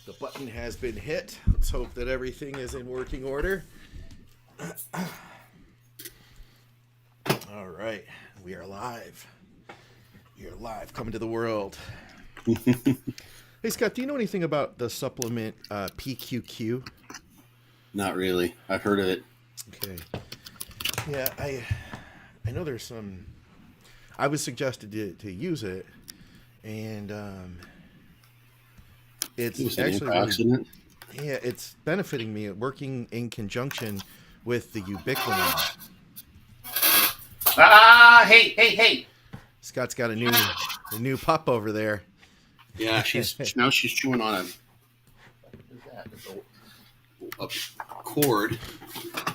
The button has been hit. Let's hope that everything is in working order. All right, we are live. We are live, coming to the world. Hey, Scott, do you know anything about the supplement PQQ? Not really. I've heard of it. Okay. Yeah, I know there's some. I was suggested to use it, and it's It was an actually antioxidant. really, yeah, it's benefiting me working in conjunction with the ubiquinol. Hey. Scott's got a new pup over there. Yeah, she's chewing on a cord.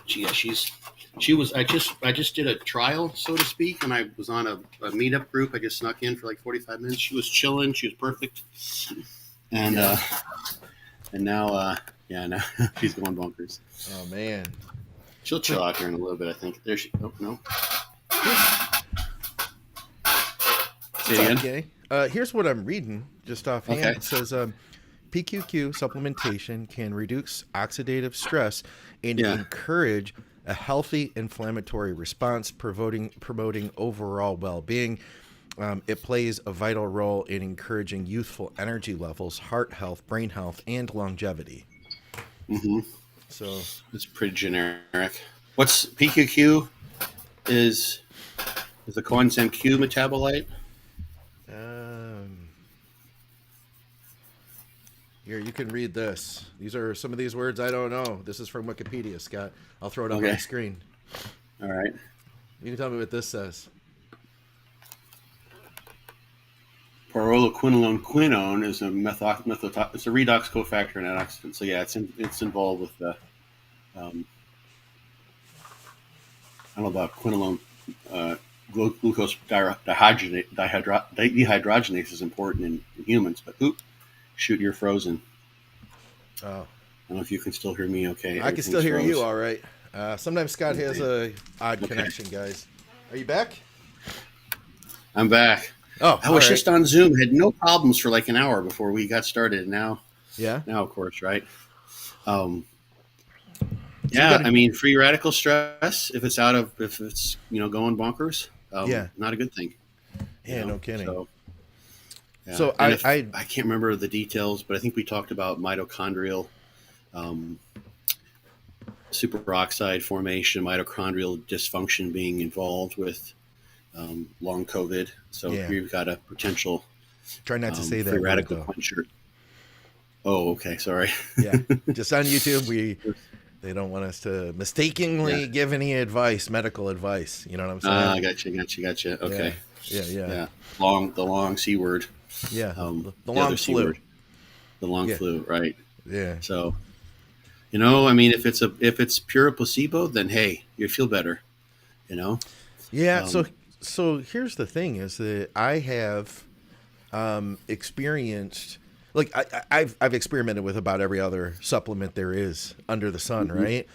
Yeah, she was. I just did a trial, so to speak, and I was on a meetup group. I just snuck in for like 45 minutes. She was chilling. She was perfect. And now now she's going bonkers. Oh man, She'll chill out here in a little bit, I think. There she. Oh no. Say it again. okay. Here's what I'm reading just offhand. Okay. It says PQQ supplementation can reduce oxidative stress and encourage a healthy inflammatory response, promoting overall well-being. It plays a vital role in encouraging youthful energy levels, heart health, brain health, and longevity. Mm-hmm. So it's pretty generic. What's PQQ? Is the coenzyme Q metabolite? Here, you can read this. These are some of these words I don't know. This is from Wikipedia, Scott. I'll throw it on my screen. All right. You can tell me what this says. Pyrroloquinone is a it's a redox cofactor and antioxidant. So yeah, it's involved with the I don't know about quinolone. Glucose dehydrogenase is important in humans, but you're frozen. Oh, I don't know if you can still hear me. Okay, I can still hear you. All right. Sometimes Scott has a odd connection, guys. Are you back? I'm back. Oh, I was just on Zoom. Had no problems for like an hour before we got started. Now, of course, right? I mean, free radical stress. If it's going bonkers, not a good thing. Yeah, no kidding. So I can't remember the details, but I think we talked about mitochondrial superoxide formation, mitochondrial dysfunction being involved with long COVID. So we've got a potential. Try not to say that. Free radical quencher. Oh, okay. Sorry. Yeah, just on YouTube, they don't want us to mistakenly give any advice, medical advice. You know what I'm saying? I gotcha. Okay. Yeah. The long C word. Yeah. The long flu. Word. The long flu, right? Yeah. So, I mean, if it's pure placebo, then hey, you feel better. Yeah. So here's the thing: is that I have experienced. Like I've experimented with about every other supplement there is under the sun, right?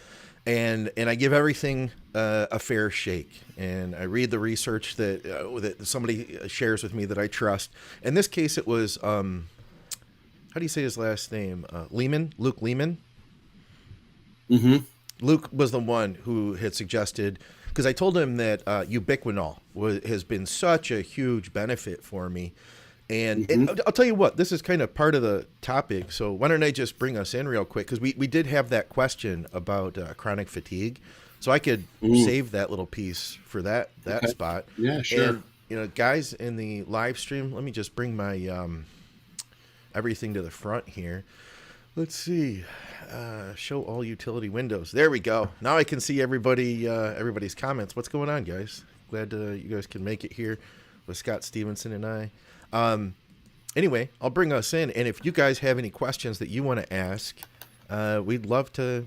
And I give everything a fair shake, and I read the research that somebody shares with me that I trust. In this case, it was how do you say his last name? Luke Lehman. Mm-hmm. Luke was the one who had suggested, because I told him that ubiquinol has been such a huge benefit for me. And I'll tell you what, this is kind of part of the topic. So why don't I just bring us in real quick? Because we did have that question about chronic fatigue. So I could save that little piece for that spot. Yeah, sure. And, guys in the live stream, let me just bring my everything to the front here. Let's see. Show all utility windows. There we go. Now I can see everybody's comments. What's going on, guys? Glad you guys can make it here with Scott Stevenson and I. Anyway, I'll bring us in, and if you guys have any questions that you want to ask, we'd love to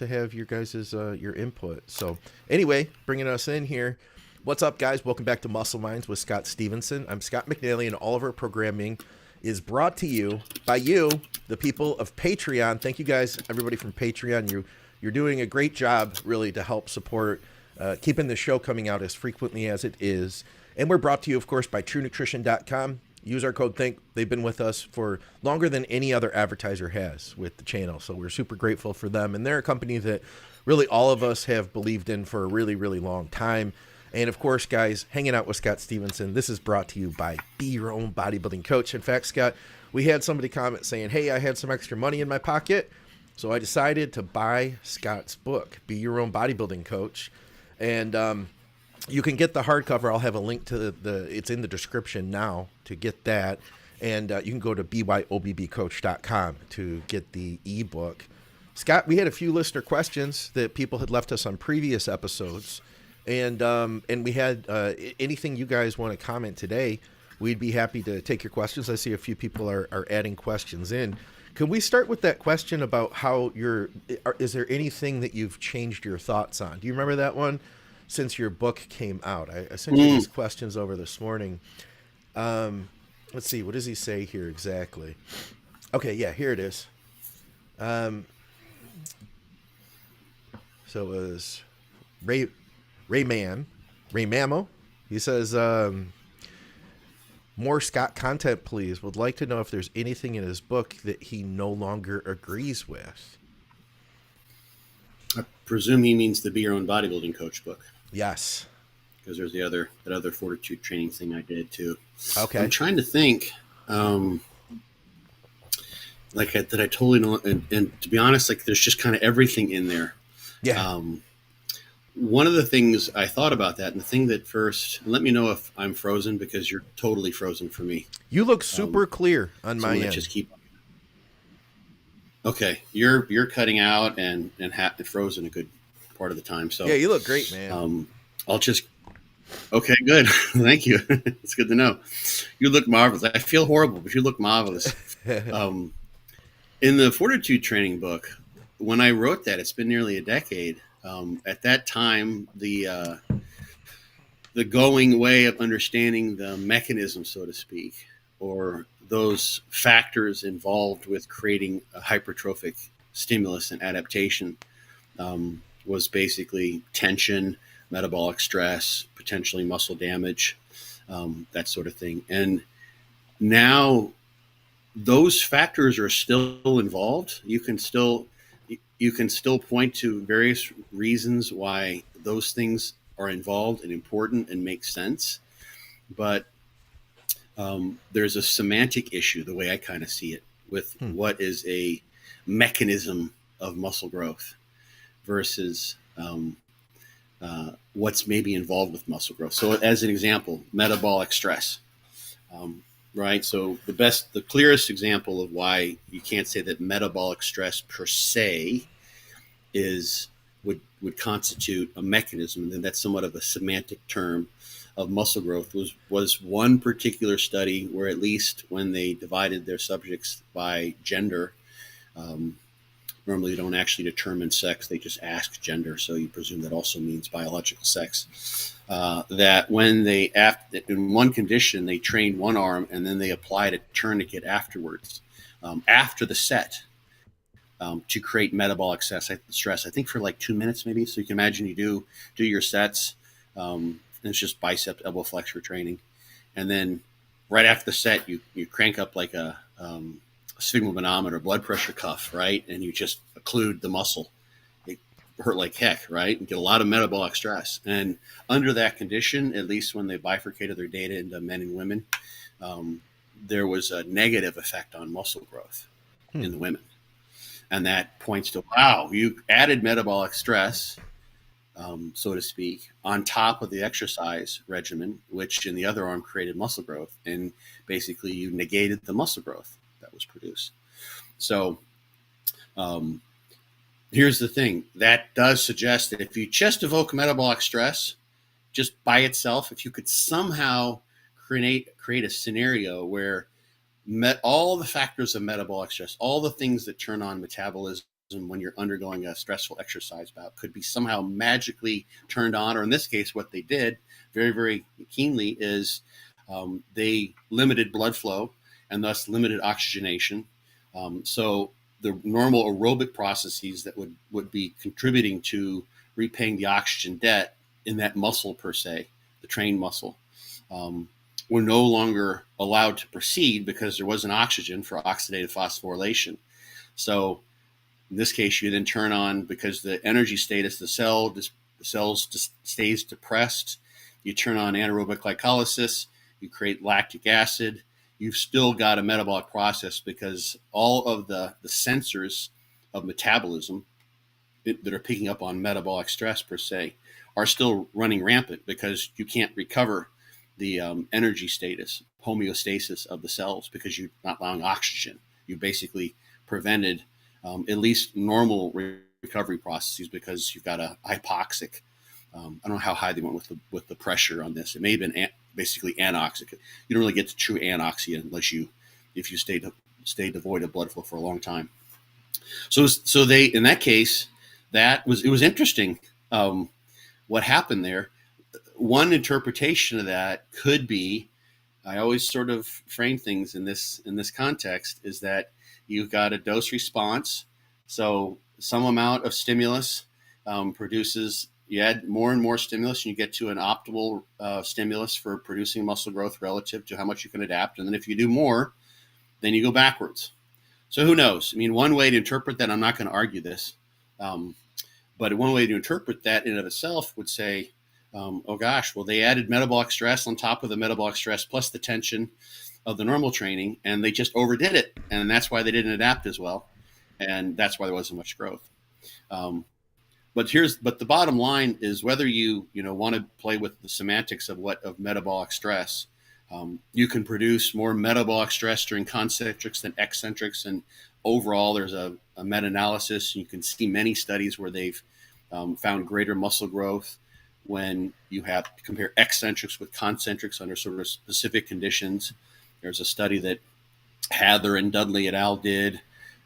have your guys' your input. So anyway, bringing us in here. What's up, guys? Welcome back to Muscle Minds with Scott Stevenson. I'm Scott McNally, and all of our programming is brought to you by you, the people of Patreon. Thank you guys, everybody from Patreon. You're doing a great job, really, to help support keeping the show coming out as frequently as it is. And we're brought to you, of course, by TrueNutrition.com. use our code THINK. They've been with us for longer than any other advertiser has with the channel. So we're super grateful for them. And they're a company that really all of us have believed in for a really, really long time. And of course, guys, hanging out with Scott Stevenson, this is brought to you by Be Your Own Bodybuilding Coach. In fact, Scott, we had somebody comment saying, hey, I had some extra money in my pocket, so I decided to buy Scott's book, Be Your Own Bodybuilding Coach. And you can get the hardcover. I'll have a link to it's in the description now to get that. And you can go to byobbcoach.com to get the ebook. Scott, we had a few listener questions that people had left us on previous episodes. And we had anything you guys want to comment today, we'd be happy to take your questions. I see a few people are adding questions in. Can we start with that question about how is there anything that you've changed your thoughts on? Do you remember that one since your book came out? I sent you these questions over this morning. Let's see. What does he say here exactly? Okay. Yeah, here it is. So it was Ray Mammo. He says, more Scott content, please. Would like to know if there's anything in his book that he no longer agrees with. I presume he means the Be Your Own Bodybuilding Coach book. Yes. Because there's that other Fortitude Training thing I did too. Okay. I'm trying to think, that I totally know. And to be honest, like there's just kind of everything in there. Yeah. One of the things I thought about that, and the thing that first, let me know if I'm frozen because you're totally frozen for me. You look super clear on my end. Just keep. Okay, you're cutting out and frozen a good part of the time. So yeah, you look great, man. Okay, good. Thank you. It's good to know. You look marvelous. I feel horrible, but you look marvelous. In the Fortitude Training book, when I wrote that, it's been nearly a decade. At that time, the going way of understanding the mechanism, so to speak, or those factors involved with creating a hypertrophic stimulus and adaptation, was basically tension, metabolic stress, potentially muscle damage, that sort of thing. And now those factors are still involved. You can still point to various reasons why those things are involved and important and make sense. But there's a semantic issue, the way I kind of see it, with what is a mechanism of muscle growth versus what's maybe involved with muscle growth. So as an example, metabolic stress. Right. So the clearest example of why you can't say that metabolic stress per se would constitute a mechanism, and that's somewhat of a semantic term of muscle growth, was one particular study where, at least when they divided their subjects by gender, normally they don't actually determine sex, they just ask gender, so you presume that also means biological sex. That when they, in one condition, they trained one arm and then they applied a tourniquet afterwards, after the set, to create metabolic stress, I think for like 2 minutes maybe. So you can imagine you do your sets, and it's just bicep elbow flexor training. And then right after the set, you crank up like a sphygmomanometer, blood pressure cuff, right? And you just occlude the muscle. It hurt like heck, right? And get a lot of metabolic stress. And under that condition, at least when they bifurcated their data into men and women, there was a negative effect on muscle growth in the women. And that points to, wow, you added metabolic stress, so to speak, on top of the exercise regimen, which in the other arm created muscle growth. And basically you negated the muscle growth that was produced. So here's the thing. That does suggest that if you just evoke metabolic stress just by itself, if you could somehow create a scenario where all the factors of metabolic stress, all the things that turn on metabolism when you're undergoing a stressful exercise bout, could be somehow magically turned on, or in this case, what they did very, very keenly is they limited blood flow and thus limited oxygenation. So the normal aerobic processes that would be contributing to repaying the oxygen debt in that muscle per se, the trained muscle, were no longer allowed to proceed because there wasn't oxygen for oxidative phosphorylation. So in this case, you then turn on, because the energy status, the cells just stays depressed. You turn on anaerobic glycolysis, you create lactic acid. You've still got a metabolic process because all of the sensors of metabolism that are picking up on metabolic stress per se are still running rampant because you can't recover the energy status, homeostasis of the cells, because you're not allowing oxygen. You basically prevented at least normal recovery processes because you've got a hypoxic. I don't know how high they went with the pressure on this. It may have been basically anoxic. You don't really get to true anoxia unless if you stay devoid of blood flow for a long time. So they, in that case, it was interesting what happened there. One interpretation of that could be, I always sort of frame things in this context, is that you've got a dose response. So some amount of stimulus produces, you add more and more stimulus, and you get to an optimal stimulus for producing muscle growth relative to how much you can adapt. And then if you do more, then you go backwards. So who knows? I mean, one way to interpret that, I'm not going to argue this, but one way to interpret that in and of itself would say, oh gosh, well, they added metabolic stress on top of the metabolic stress plus the tension of the normal training, and they just overdid it. And that's why they didn't adapt as well. And that's why there wasn't much growth. But the bottom line is, whether you want to play with the semantics of metabolic stress, you can produce more metabolic stress during concentrics than eccentrics. And overall, there's a meta-analysis. You can see many studies where they've found greater muscle growth when you have to compare eccentrics with concentrics under sort of specific conditions. There's a study that Hather and Dudley et al. Did,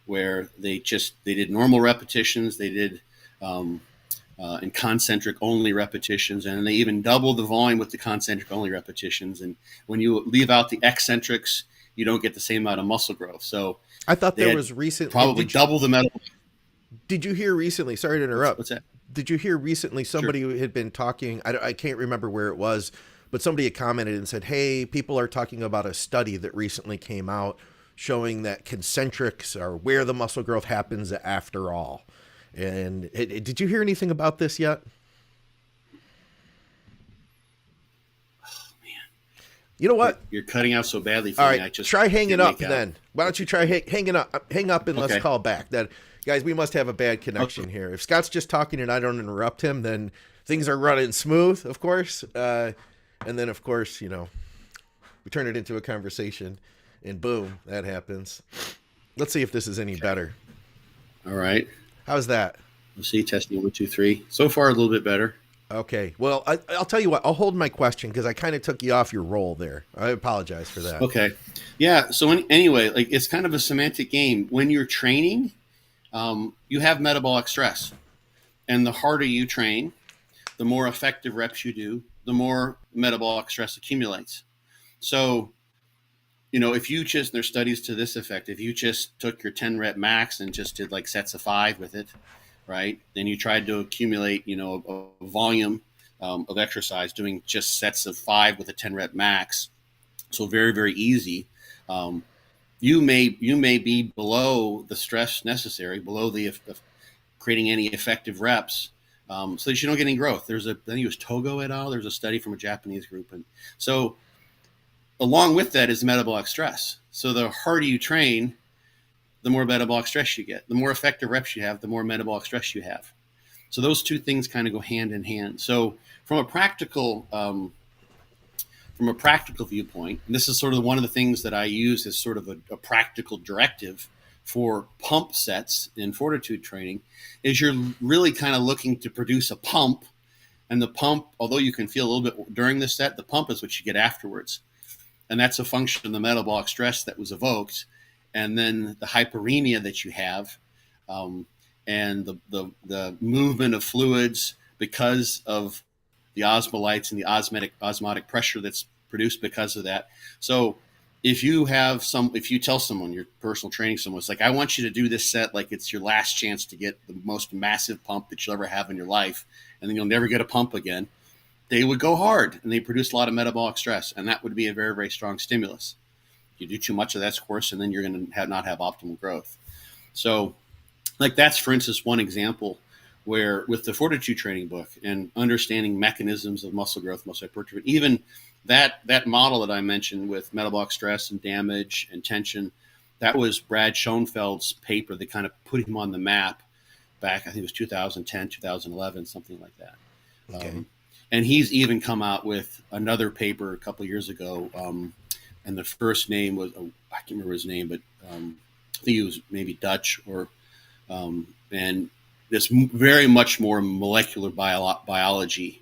where they did normal repetitions. They did in concentric only repetitions, and they even doubled the volume with the concentric only repetitions. And when you leave out the eccentrics, you don't get the same amount of muscle growth. So I thought there was recently probably double the metal. Did you hear recently? Sorry to interrupt. What's that? Did you hear recently somebody who had been talking? I can't remember where it was, but somebody had commented and said, "Hey, people are talking about a study that recently came out showing that concentrics are where the muscle growth happens after all." And did you hear anything about this yet? Oh man, you know what? You're cutting out so badly for all me. Right, try hanging up then. Why don't you try hanging up? Hang up and let's call back. Guys, we must have a bad connection here. If Scott's just talking and I don't interrupt him, then things are running smooth, of course. And then, of course, we turn it into a conversation, and boom, that happens. Let's see if this is any better. All right. How's that? We'll see. Testing 1, 2, 3. So far, a little bit better. Okay. Well, I'll tell you what. I'll hold my question because I kind of took you off your roll there. I apologize for that. Okay. Yeah. So anyway, it's kind of a semantic game. When you're training, you have metabolic stress, and the harder you train, the more effective reps you do, the more metabolic stress accumulates. So, if you there's studies to this effect, if you just took your 10 rep max and just did like sets of 5 with it, right? Then you tried to accumulate, a volume of exercise doing just sets of 5 with a 10 rep max. So very, very easy. You may be below the stress necessary, below the creating any effective reps, so that you don't get any growth. I think it was Togo et al. There's a study from a Japanese group, and so along with that is metabolic stress. So the harder you train, the more metabolic stress you get. The more effective reps you have, the more metabolic stress you have. So those two things kind of go hand in hand. So from a practical viewpoint, and this is sort of one of the things that I use as sort of a practical directive for pump sets in Fortitude Training, is you're really kind of looking to produce a pump. And the pump, although you can feel a little bit during the set, the pump is what you get afterwards. And that's a function of the metabolic stress that was evoked, and then the hyperemia that you have, and the movement of fluids because of the osmolytes and the osmotic pressure that's produced because of that. So if you tell someone, your personal training someone, it's like, I want you to do this set like it's your last chance to get the most massive pump that you'll ever have in your life, and then you'll never get a pump again. they would go hard and they produce a lot of metabolic stress, and that would be a very, very strong stimulus. You do too much of that, of course, and then you're going to not have optimal growth. So, like that's, for instance, one example where with the Fortitude Training book and understanding mechanisms of muscle growth, muscle hypertrophy, even that model that I mentioned with metabolic stress and damage and tension, that was Brad Schoenfeld's paper that kind of put him on the map back, I think it was 2010, 2011, something like that. Okay. And he's even come out with another paper a couple of years ago. And the first name was, I can't remember his name, but I think he was maybe Dutch or, and this very much more molecular biology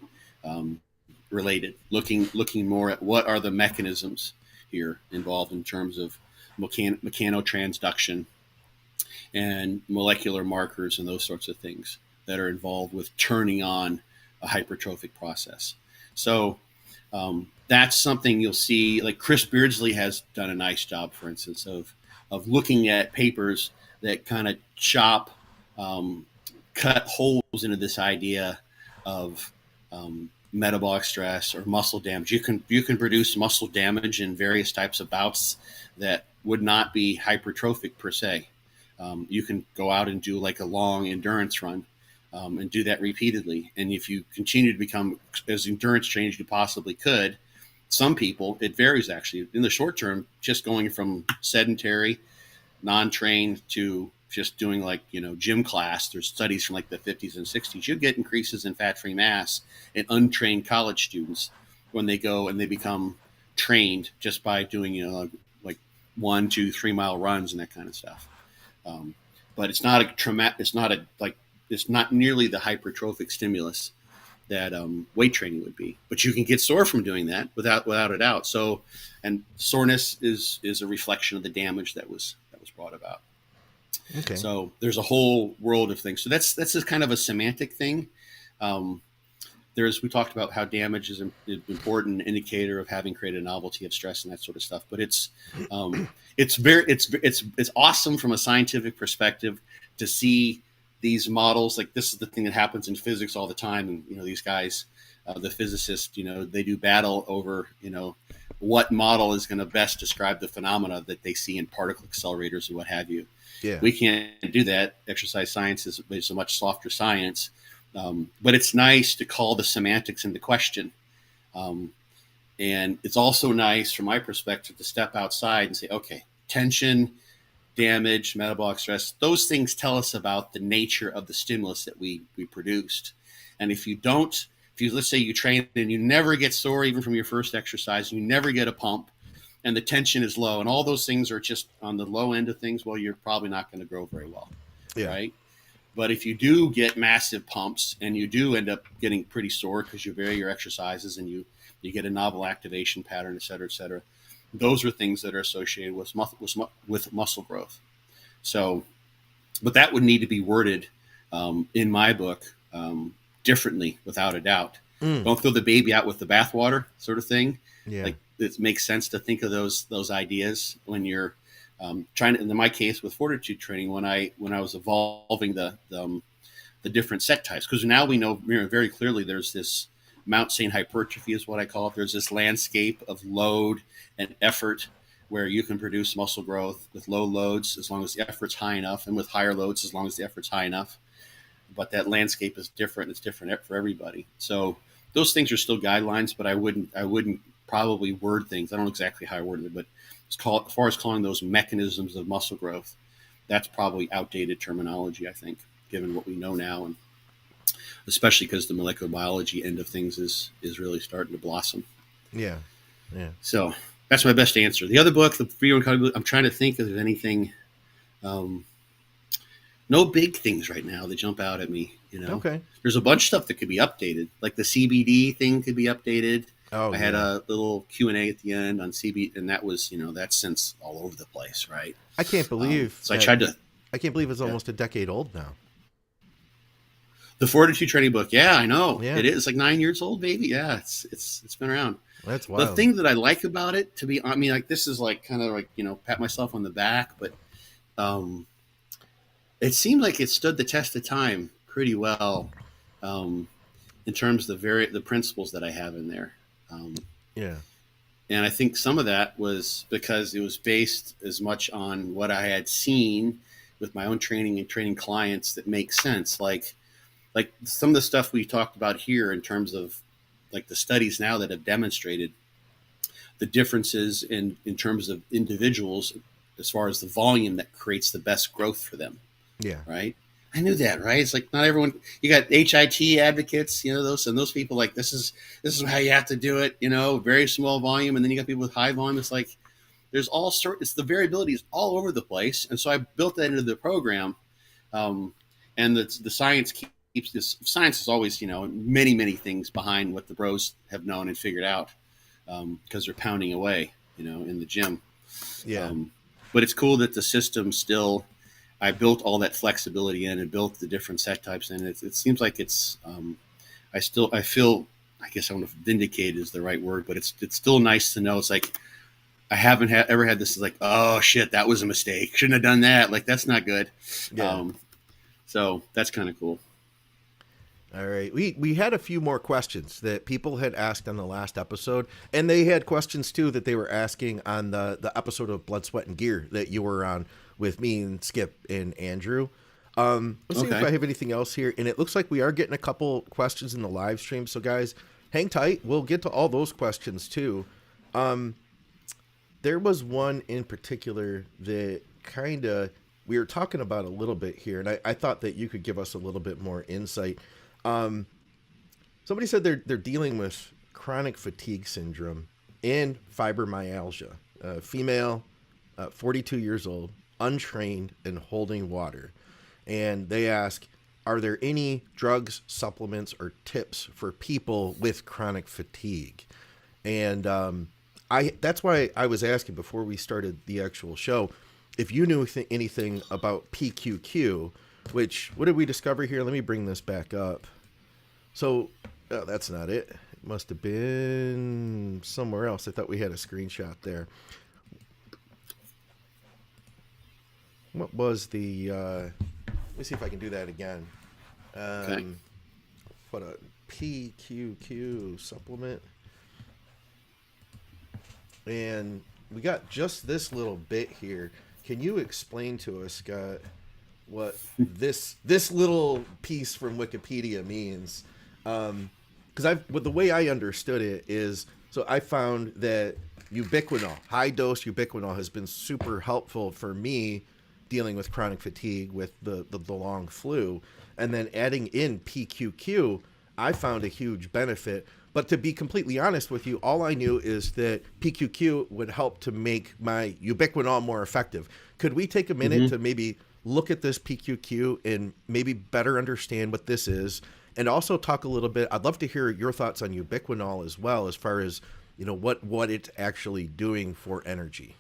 related, looking more at what are the mechanisms here involved in terms of mechanotransduction and molecular markers and those sorts of things that are involved with turning on a hypertrophic process. So that's something you'll see, like Chris Beardsley has done a nice job, for instance, of looking at papers that kind of cut holes into this idea of metabolic stress or muscle damage. You can produce muscle damage in various types of bouts that would not be hypertrophic per se. You can go out and do like a long endurance run and do that repeatedly. And if you continue to become as endurance trained as you possibly could, some people, it varies actually. In the short term, just going from sedentary, non-trained to just doing like, gym class, there's studies from like the 50s and 60s, you get increases in fat-free mass in untrained college students when they go and they become trained just by doing, like 1, 2, 3 mile runs and that kind of stuff. But it's not it's not nearly the hypertrophic stimulus that weight training would be. But you can get sore from doing that without a doubt. So, and soreness is a reflection of the damage that was brought about. Okay. So there's a whole world of things. So that's just kind of a semantic thing. We talked about how damage is an important indicator of having created a novelty of stress and that sort of stuff. But it's awesome from a scientific perspective to see these models. Like this is the thing that happens in physics all the time. And, these guys, the physicists, they do battle over, what model is going to best describe the phenomena that they see in particle accelerators and what have you. Yeah. We can't do that. Exercise science is a much softer science. But it's nice to call the semantics into question. And it's also nice from my perspective to step outside and say, okay, tension, damage, metabolic stress, those things tell us about the nature of the stimulus that we produced. And if you let's say you train and you never get sore even from your first exercise, you never get a pump, and the tension is low, and all those things are just on the low end of things, well, you're probably not going to grow very well, right? But if you do get massive pumps and you do end up getting pretty sore because you vary your exercises and you get a novel activation pattern, et cetera, those are things that are associated with muscle growth. So, but that would need to be worded in my book differently, without a doubt. Don't throw the baby out with the bathwater, sort of thing. Yeah. Like it makes sense to think of those ideas when you're trying to. In my case, with Fortitude Training, when I was evolving the different set types, because now we know very clearly there's this Mount St. Hypertrophy is what I call it. There's this landscape of load and effort where you can produce muscle growth with low loads as long as the effort's high enough, and with higher loads as long as the effort's high enough. But that landscape is different. It's different for everybody. So those things are still guidelines, but I wouldn't probably word things. I don't know exactly how I worded it, but as far as calling those mechanisms of muscle growth, that's probably outdated terminology, I think, given what we know now, and especially because the molecular biology end of things is really starting to blossom. Yeah. So that's my best answer. The other book, the Free Recovery, I'm trying to think if there's anything. No big things right now that jump out at me. Okay. There's a bunch of stuff that could be updated, like the CBD thing could be updated. I had a little Q&A at the end on CBD, and that was, that's since all over the place, right? I can't believe. So I tried to. I can't believe it's almost a decade old now. The Fortitude Training book, yeah, I know. Yeah. It is like 9 years old, baby. Yeah, it's been around. That's wild. The thing that I like about it, this is like kind of like, pat myself on the back, but it seemed like it stood the test of time pretty well. in terms of the principles that I have in there. Um, Yeah. and I think some of that was because it was based as much on what I had seen with my own training and training clients that makes sense. Like some of the stuff we talked about here in terms of like the studies now that have demonstrated the differences in terms of individuals as far as the volume that creates the best growth for them. Yeah. Right. I knew that, right? It's like not everyone. You got HIT advocates, those people like this is how you have to do it. Very small volume, and then you got people with high volume. It's like there's all sorts. It's the variability is all over the place, and so I built that into the program. And the science keeps this. Science is always many things behind what the bros have known and figured out because they're pounding away in the gym. Yeah. But it's cool that the system still. I built all that flexibility in and built the different set types in. It seems like it's. I feel. I guess I don't know if vindicated is the right word, but it's still nice to know. It's like I haven't ever had this. Like, oh shit, that was a mistake. Shouldn't have done that. Like that's not good. Yeah. So that's kind of cool. All right. We had a few more questions that people had asked on the last episode, and they had questions too that they were asking on the episode of Blood, Sweat, and Gear that you were on with me and Skip and Andrew. Let's see if I have anything else here. And it looks like we are getting a couple questions in the live stream. So guys, hang tight. We'll get to all those questions too. There was one in particular that we were talking about a little bit here. And I thought that you could give us a little bit more insight. Somebody said they're dealing with chronic fatigue syndrome and fibromyalgia, female, 42 years old, untrained and holding water. And they ask, are there any drugs, supplements, or tips for people with chronic fatigue? And that's why I was asking before we started the actual show, if you knew anything about PQQ, which, what did we discover here? Let me bring this back up. So, that's not it. It must have been somewhere else. I thought we had a screenshot there. What was the, let me see if I can do that again. Okay. What a PQQ supplement. And we got just this little bit here. Can you explain to us, Scott, what this little piece from Wikipedia means? Because the way I understood it is, so I found that ubiquinol, high dose ubiquinol, has been super helpful for me dealing with chronic fatigue with the long flu, and then adding in PQQ, I found a huge benefit. But to be completely honest with you, all I knew is that PQQ would help to make my ubiquinol more effective. Could we take a minute to maybe look at this PQQ and maybe better understand what this is, and also talk a little bit? I'd love to hear your thoughts on ubiquinol as well, as far as what it's actually doing for energy.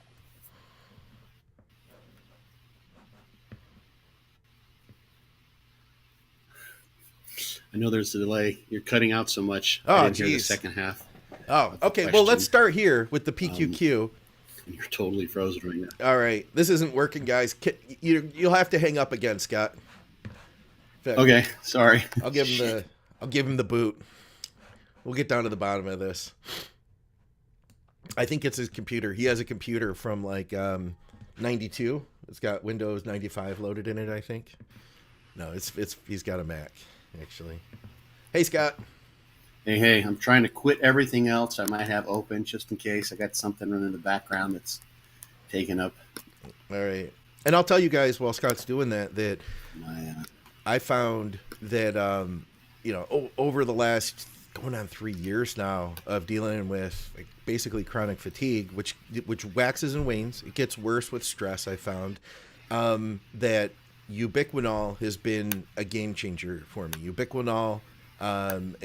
I know there's a delay. You're cutting out so much. Oh, I didn't hear the geez. second half. Oh, okay. Well, let's start here with the PQQ. You're totally frozen right now. All right. This isn't working, guys. You'll have to hang up again, Scott. Fact, Okay. Sorry. I'll give him the boot. We'll get down to the bottom of this. I think it's his computer. He has a computer from like 92. It's got Windows 95 loaded in it, I think. No, he's got a Mac, actually. Hey, Scott. Hey, I'm trying to quit everything else I might have open just in case I got something running in the background that's taken up. All right. And I'll tell you guys while Scott's doing that I found that, over the last going on 3 years now of dealing with basically chronic fatigue, which waxes and wanes. It gets worse with stress, I found, that ubiquinol has been a game changer for me. Ubiquinol, and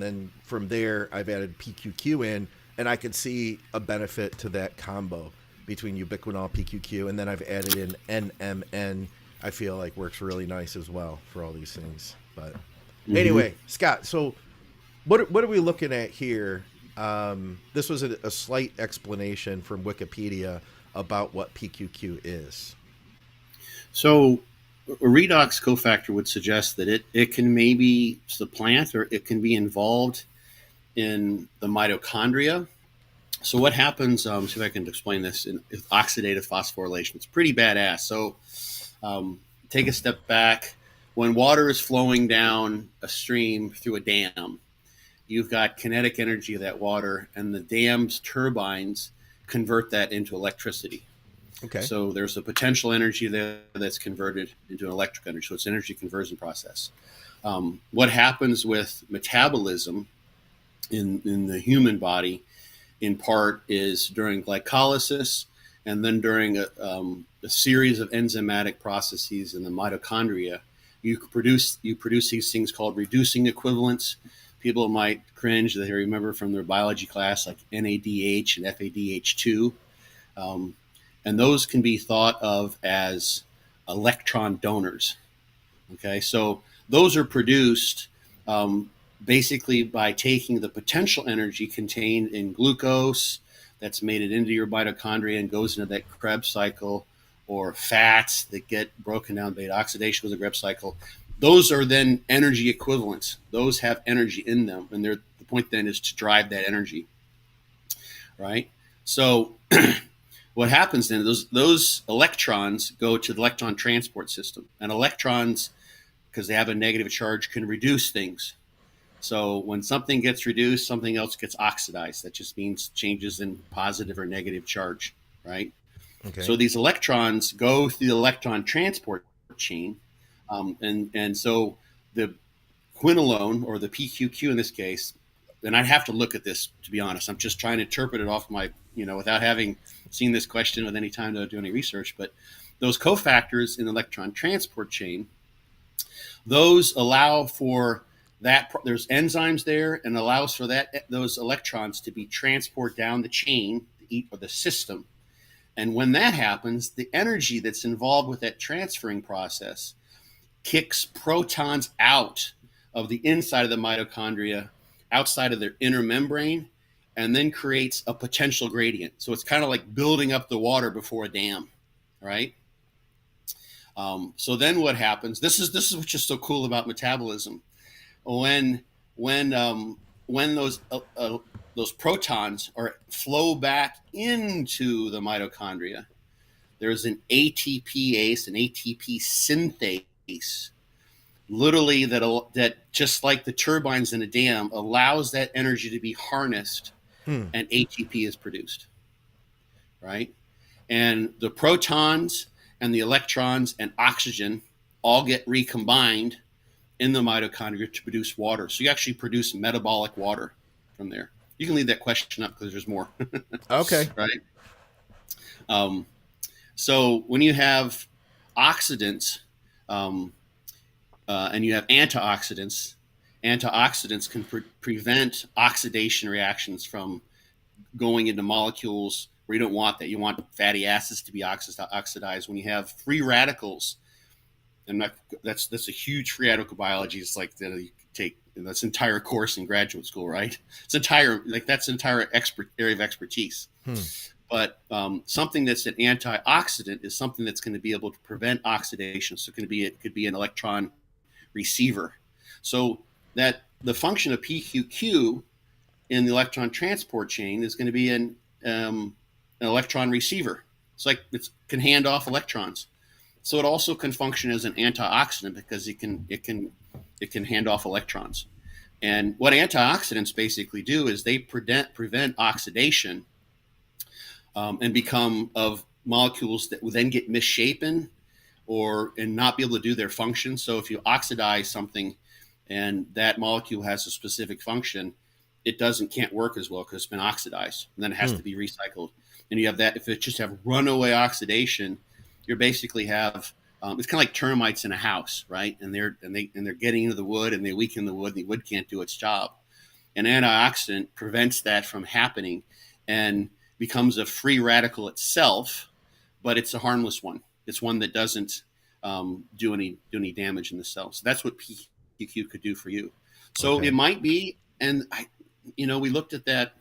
then from there I've added PQQ in, and I could see a benefit to that combo between ubiquinol, PQQ, and then I've added in NMN. I feel like works really nice as well for all these things. But anyway, Scott, so what are we looking at here? This was a slight explanation from Wikipedia about what PQQ is. So a redox cofactor would suggest that it can maybe supplant or it can be involved in the mitochondria. So what happens, see if I can explain this, in oxidative phosphorylation. It's pretty badass. So take a step back. When water is flowing down a stream through a dam, you've got kinetic energy of that water, and the dam's turbines convert that into electricity. Okay. So there's a potential energy there that's converted into an electric energy. So it's an energy conversion process. What happens with metabolism in the human body, in part, is during glycolysis and then during a series of enzymatic processes in the mitochondria, you produce these things called reducing equivalents. People might cringe that they remember from their biology class, like NADH and FADH2. And those can be thought of as electron donors. Okay, so those are produced basically by taking the potential energy contained in glucose that's made it into your mitochondria and goes into that Krebs cycle, or fats that get broken down by oxidation with the Krebs cycle. Those are then energy equivalents. Those have energy in them, and the point then is to drive that energy, right? So what happens then, those electrons go to the electron transport system, and electrons, because they have a negative charge, can reduce things. So when something gets reduced, something else gets oxidized. That just means changes in positive or negative charge, right? Okay. So these electrons go through the electron transport chain, and so the quinolone, or the PQQ in this case, and I'd have to look at this, to be honest. I'm just trying to interpret it off my, without having seen this question with any time to do any research. But those cofactors in the electron transport chain, those allow for that. There's enzymes there, and allows for those electrons to be transported down the chain or the system. And when that happens, the energy that's involved with that transferring process kicks protons out of the inside of the mitochondria, outside of their inner membrane, and then creates a potential gradient. So it's kind of like building up the water before a dam, right? So then what happens? This is what's just so cool about metabolism. When those protons flow back into the mitochondria, there's an ATPase, an ATP synthase, literally that just like the turbines in a dam, allows that energy to be harnessed, and ATP is produced, right? And the protons and the electrons and oxygen all get recombined in the mitochondria to produce water. So you actually produce metabolic water from there. You can leave that question up because there's more. Okay. Right? So when you have oxidants, and you have antioxidants, antioxidants can prevent oxidation reactions from going into molecules where you don't want that. You want fatty acids to be oxidized. When you have free radicals, that's a huge free radical biology. It's like that you take that's entire course in graduate school, right? It's entire area of expertise. But something that's an antioxidant is something that's going to be able to prevent oxidation. So it could be an electron receiver. So that the function of PQQ in the electron transport chain is going to be an electron receiver. It's like it can hand off electrons. So it also can function as an antioxidant because it can hand off electrons. And what antioxidants basically do is they prevent oxidation, and become of molecules that will then get misshapen and not be able to do their function. So if you oxidize something and that molecule has a specific function, it can't work as well because it's been oxidized, and then it has to be recycled. And you have that. If it just have runaway oxidation, you basically have it's kind of like termites in a house, right? And they're getting into the wood, and they weaken the wood, and the wood can't do its job. An antioxidant prevents that from happening and becomes a free radical itself, but it's a harmless one. It's one that doesn't do any damage in the cell. So that's what PQQ could do for you. So It might be, and we looked at that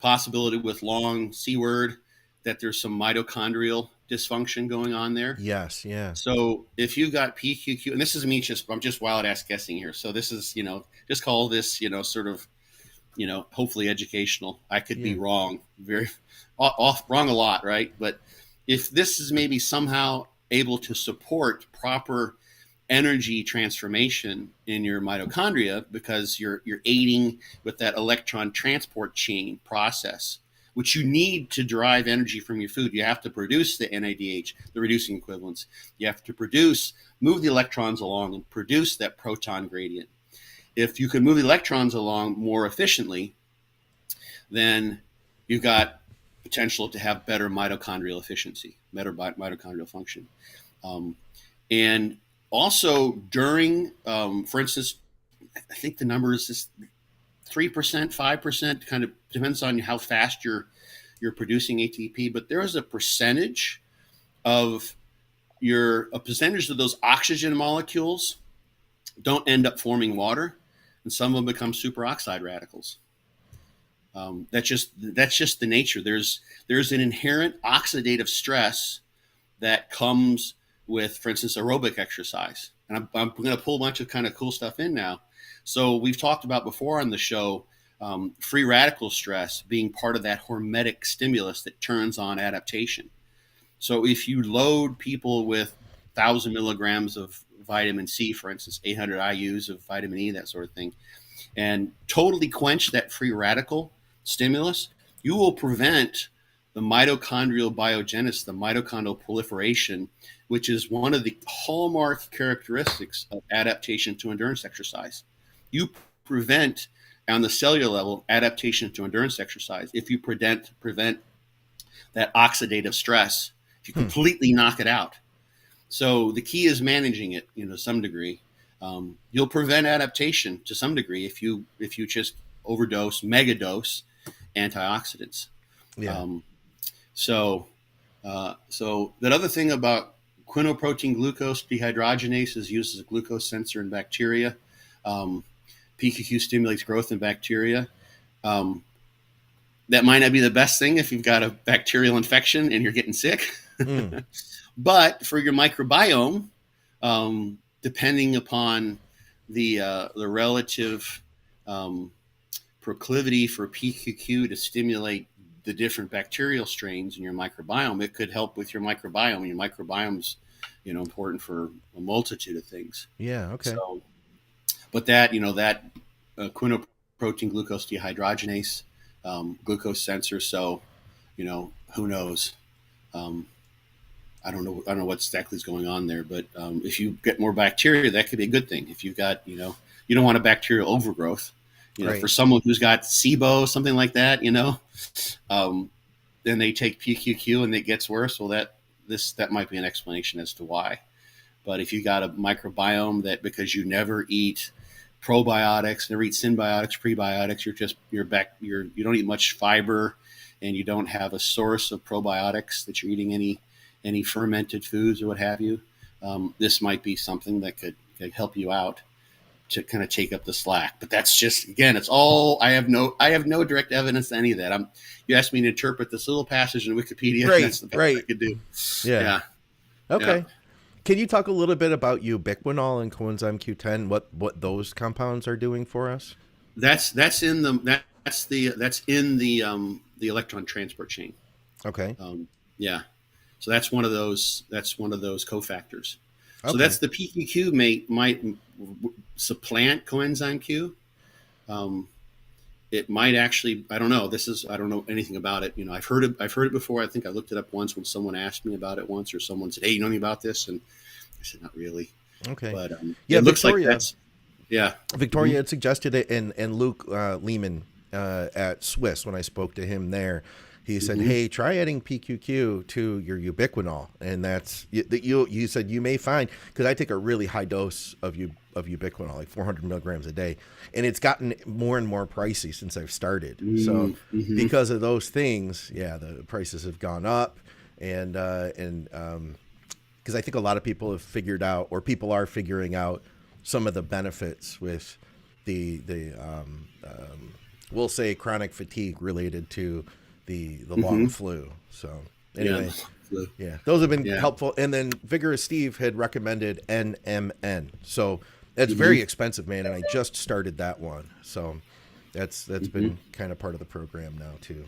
possibility with long C word. that there's some mitochondrial dysfunction going on there. Yes. Yeah. So if you've got PQQ, and this is me I'm just wild ass guessing here. So this is, just call this, sort of, hopefully educational. I could be wrong, very wrong a lot, right? But if this is maybe somehow able to support proper energy transformation in your mitochondria, because you're aiding with that electron transport chain process, which you need to derive energy from your food. You have to produce the NADH, the reducing equivalents. You have to move the electrons along and produce that proton gradient. If you can move the electrons along more efficiently, then you've got potential to have better mitochondrial efficiency, better mitochondrial function. And also during, for instance, I think the number is just 3%, 5%, kind of depends on how fast you're producing ATP, but there is a percentage of those oxygen molecules don't end up forming water, and some of them become superoxide radicals. That's just the nature. There's an inherent oxidative stress that comes with, for instance, aerobic exercise. And I'm going to pull a bunch of kind of cool stuff in now. So we've talked about before on the show, free radical stress being part of that hormetic stimulus that turns on adaptation. So if you load people with 1,000 milligrams of vitamin C, for instance, 800 IUs of vitamin E, that sort of thing, and totally quench that free radical stimulus, you will prevent the mitochondrial biogenesis, the mitochondrial proliferation, which is one of the hallmark characteristics of adaptation to endurance exercise. You prevent, on the cellular level, adaptation to endurance exercise if you prevent that oxidative stress, if you completely knock it out. So the key is managing it, to some degree. You'll prevent adaptation to some degree if you just megadose antioxidants. Yeah. So that other thing about quinoprotein glucose dehydrogenase is used as a glucose sensor in bacteria. PQQ stimulates growth in bacteria. That might not be the best thing if you've got a bacterial infection and you're getting sick. But for your microbiome, depending upon the relative proclivity for PQQ to stimulate the different bacterial strains in your microbiome, it could help with your microbiome. Your microbiome's, important for a multitude of things. Yeah. Okay. So, but that quinoprotein glucose dehydrogenase glucose sensor. So, who knows? I don't know what exactly is going on there, but if you get more bacteria, that could be a good thing. If you've got, you don't want a bacterial overgrowth. Right. For someone who's got SIBO, something like that, then they take PQQ and it gets worse. Well, that might be an explanation as to why. But if you got a microbiome that, because you never eat probiotics, never eat symbiotics, prebiotics, you don't eat much fiber, and you don't have a source of probiotics, that you're eating any fermented foods or what have you, this might be something that could help you out to kind of take up the slack. But that's just, again, it's all, I have no direct evidence to any of that. You asked me to interpret this little passage in Wikipedia. Right, that's the best right. I could do. Yeah. Okay. Yeah. Can you talk a little bit about ubiquinol and coenzyme Q10? What those compounds are doing for us? That's in the electron transport chain. Okay. Yeah. So that's one of those cofactors. Okay. So that's the PQQ might supplant coenzyme Q. It might actually, I don't know. I don't know anything about it. I've heard it before. I think I looked it up once when someone asked me about it once, or someone said, "Hey, you know anything about this?" And I said, "Not really." Okay. But it looks Victoria, like that's. Yeah. Victoria had suggested it, and Luke Lehman at Swiss, when I spoke to him there, he said, "Hey, try adding PQQ to your ubiquinol," and that's you said you may find, because I take a really high dose of ubiquinol, like 400 milligrams a day, and it's gotten more and more pricey since I've started. So because of those things, the prices have gone up, and because I think a lot of people have figured out, or people are figuring out, some of the benefits with the we'll say chronic fatigue related to the long Mm-hmm. flu. So Yeah. anyway, yeah, those have been Yeah. helpful. And then Vigorous Steve had recommended NMN. So that's Mm-hmm. very expensive, man. And I just started that one. So that's Mm-hmm. been kind of part of the program now too.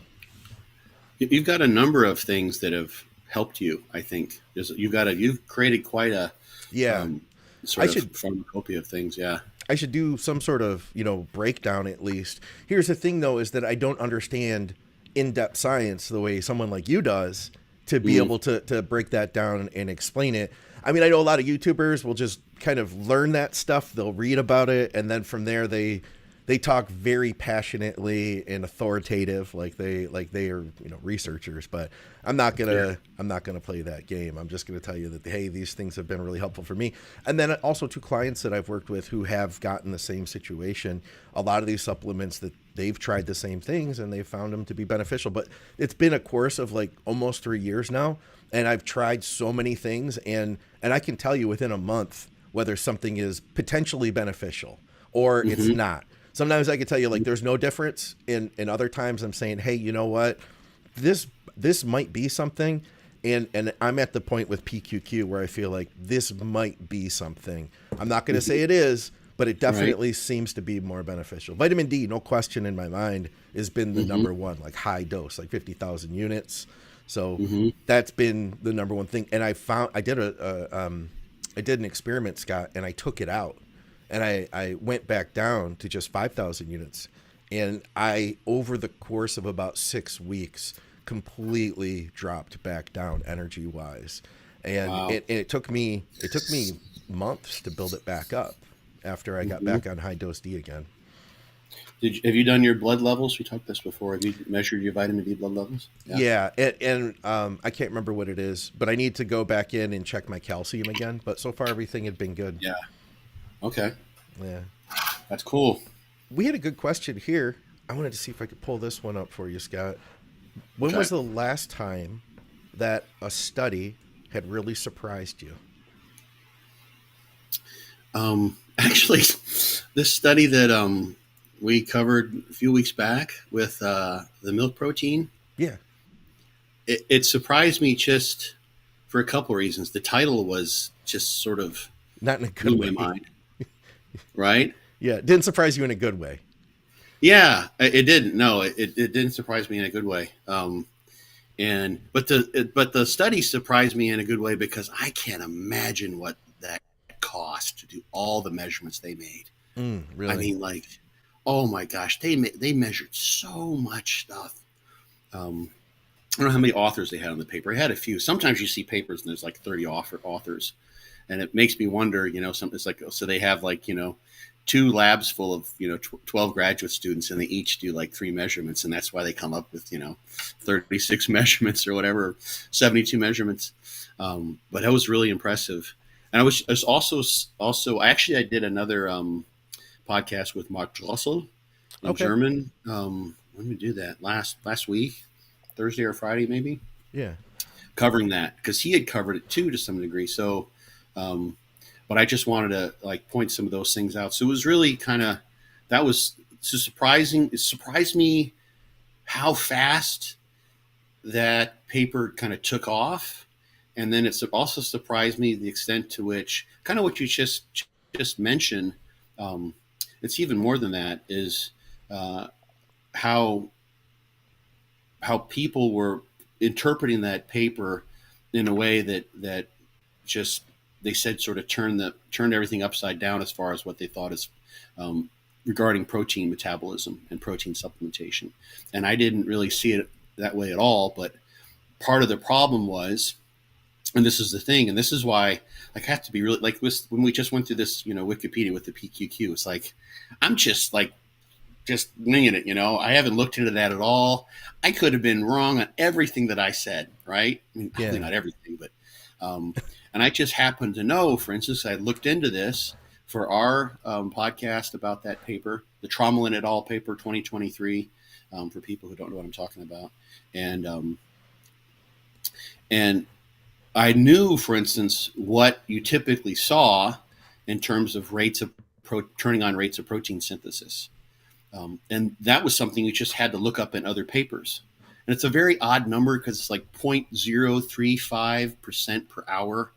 You've got a number of things that have helped you. I think you've created quite a Yeah. I sort of should pharmacopoeia of things. Yeah. I should do some sort of, breakdown at least. Here's the thing though, is that I don't understand in-depth science the way someone like you does to be Mm-hmm. able to break that down and explain it. I mean, I know a lot of YouTubers will just kind of learn that stuff. They'll read about it, and then from there they talk very passionately and authoritative, like they are researchers. But I'm not gonna play that game. I'm just gonna tell you that, hey, these things have been really helpful for me. And then also to clients that I've worked with who have gotten the same situation, a lot of these supplements that they've tried the same things and they've found them to be beneficial. But it's been a course of like almost 3 years now, and I've tried so many things, and I can tell you within a month whether something is potentially beneficial or it's Mm-hmm. not. Sometimes I can tell you like there's no difference. In other times I'm saying, hey, you know what? This might be something. And I'm at the point with PQQ where I feel like this might be something. I'm not going to say it is, but it definitely seems to be more beneficial. Vitamin D, no question in my mind, has been the Mm-hmm. number one, like high dose, like 50,000 units. So Mm-hmm. that's been the number one thing. And I did I did an experiment, Scott, and I took it out. And I went back down to just 5,000 units. And I, over the course of about 6 weeks, completely dropped back down energy wise. And Wow. it took me months to build it back up after I got Mm-hmm. back on high dose D again. Have you done your blood levels? We talked this before. Have you measured your vitamin D blood levels? Yeah, and I can't remember what it is, but I need to go back in and check my calcium again. But so far, everything had been good. Yeah. Okay. Yeah. That's cool. We had a good question here. I wanted to see if I could pull this one up for you, Scott. When Okay. was the last time that a study had really surprised you? Actually, this study that we covered a few weeks back with the milk protein, Yeah. it surprised me just for a couple of reasons. The title was just sort of Not in a blew good my way. mind, right? Yeah, it didn't surprise you in a good way. Yeah, it didn't. No, it didn't surprise me in a good way. But the study surprised me in a good way because I can't imagine what that cost to do all the measurements they made. Really? I mean, like, oh my gosh, they measured so much stuff. I don't know how many authors they had on the paper. I had a few. Sometimes you see papers and there's like 30 authors, and it makes me wonder. It's like, so they have like 2 labs full of 12 graduate students, and they each do like 3 measurements, and that's why they come up with 36 measurements or whatever, 72 measurements. But that was really impressive. And I was also actually I did another podcast with Mark Drossel in Okay. German. When did we do that? Last week, Thursday or Friday maybe, Yeah. covering that because he had covered it too to some degree. So, but I just wanted to like point some of those things out. So it was really that was so surprising. It surprised me how fast that paper kind of took off. And then it's also surprised me the extent to which kind of what you just mentioned. It's even more than that is how people were interpreting that paper in a way that just they said sort of turned everything upside down as far as what they thought is regarding protein metabolism and protein supplementation. And I didn't really see it that way at all. But part of the problem was, and this is the thing, and this is why I have to be really like when we just went through this, Wikipedia with the PQQ. It's like I'm just winging it. I haven't looked into that at all. I could have been wrong on everything that I said. Right? I mean, probably not everything, but and I just happened to know. For instance, I looked into this for our podcast about that paper, the Tromelin et al. Paper 2023, for people who don't know what I'm talking about, and I knew, for instance, what you typically saw in terms of turning on rates of protein synthesis. And that was something you just had to look up in other papers. And it's a very odd number because it's like 0.035% per hour.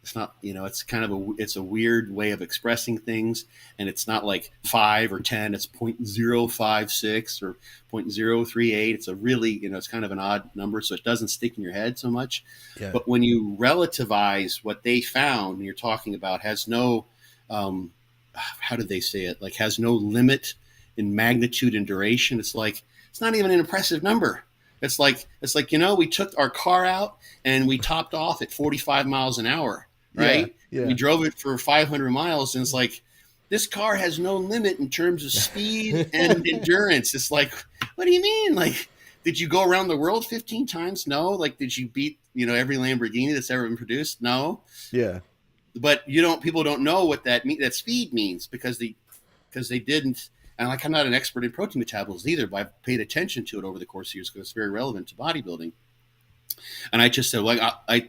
It's not, it's kind of it's a weird way of expressing things. And it's not like 5 or 10, it's 0.056 or 0.038. It's a really, it's kind of an odd number. So it doesn't stick in your head so much. Yeah. But when you relativize what they found, and you're talking about has no, how did they say it? Like has no limit in magnitude and duration. It's like, it's not even an impressive number. It's like, we took our car out and we topped off at 45 miles an hour. Right? Yeah. We drove it for 500 miles, and it's like, this car has no limit in terms of speed and endurance. It's like, what do you mean? Like, did you go around the world 15 times? No. Like, did you beat, every Lamborghini that's ever been produced? No. Yeah. But people don't know what that speed means because they didn't. And like, I'm not an expert in protein metabolism either, but I've paid attention to it over the course of years because it's very relevant to bodybuilding. And I just said, like,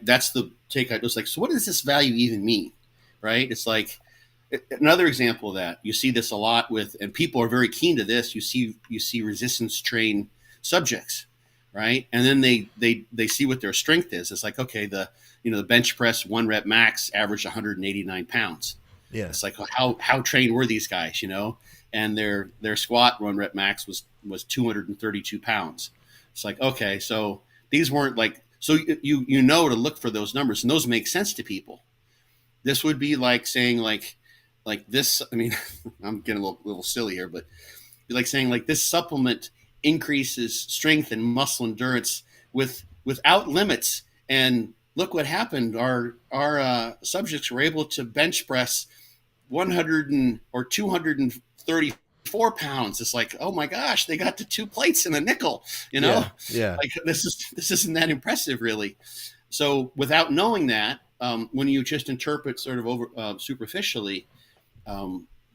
that's the take. I was like, so what does this value even mean? Right? It's like another example of that. You see this a lot with, and people are very keen to this. You see resistance train subjects, right? And then they see what their strength is. It's like, okay, the bench press 1 rep max averaged 189 pounds. Yeah. It's like, how trained were these guys, And their squat 1 rep max was 232 pounds. It's like, okay, so these weren't like, so to look for those numbers, and those make sense to people. This would be like saying like this. I mean, I'm getting a little silly here, but like saying like this supplement increases strength and muscle endurance without limits. And look what happened. Our subjects were able to bench press 234 pounds. It's like, oh my gosh, they got to 2 plates and a nickel, Yeah. Like this isn't that impressive really. So without knowing that, when you just interpret sort of over superficially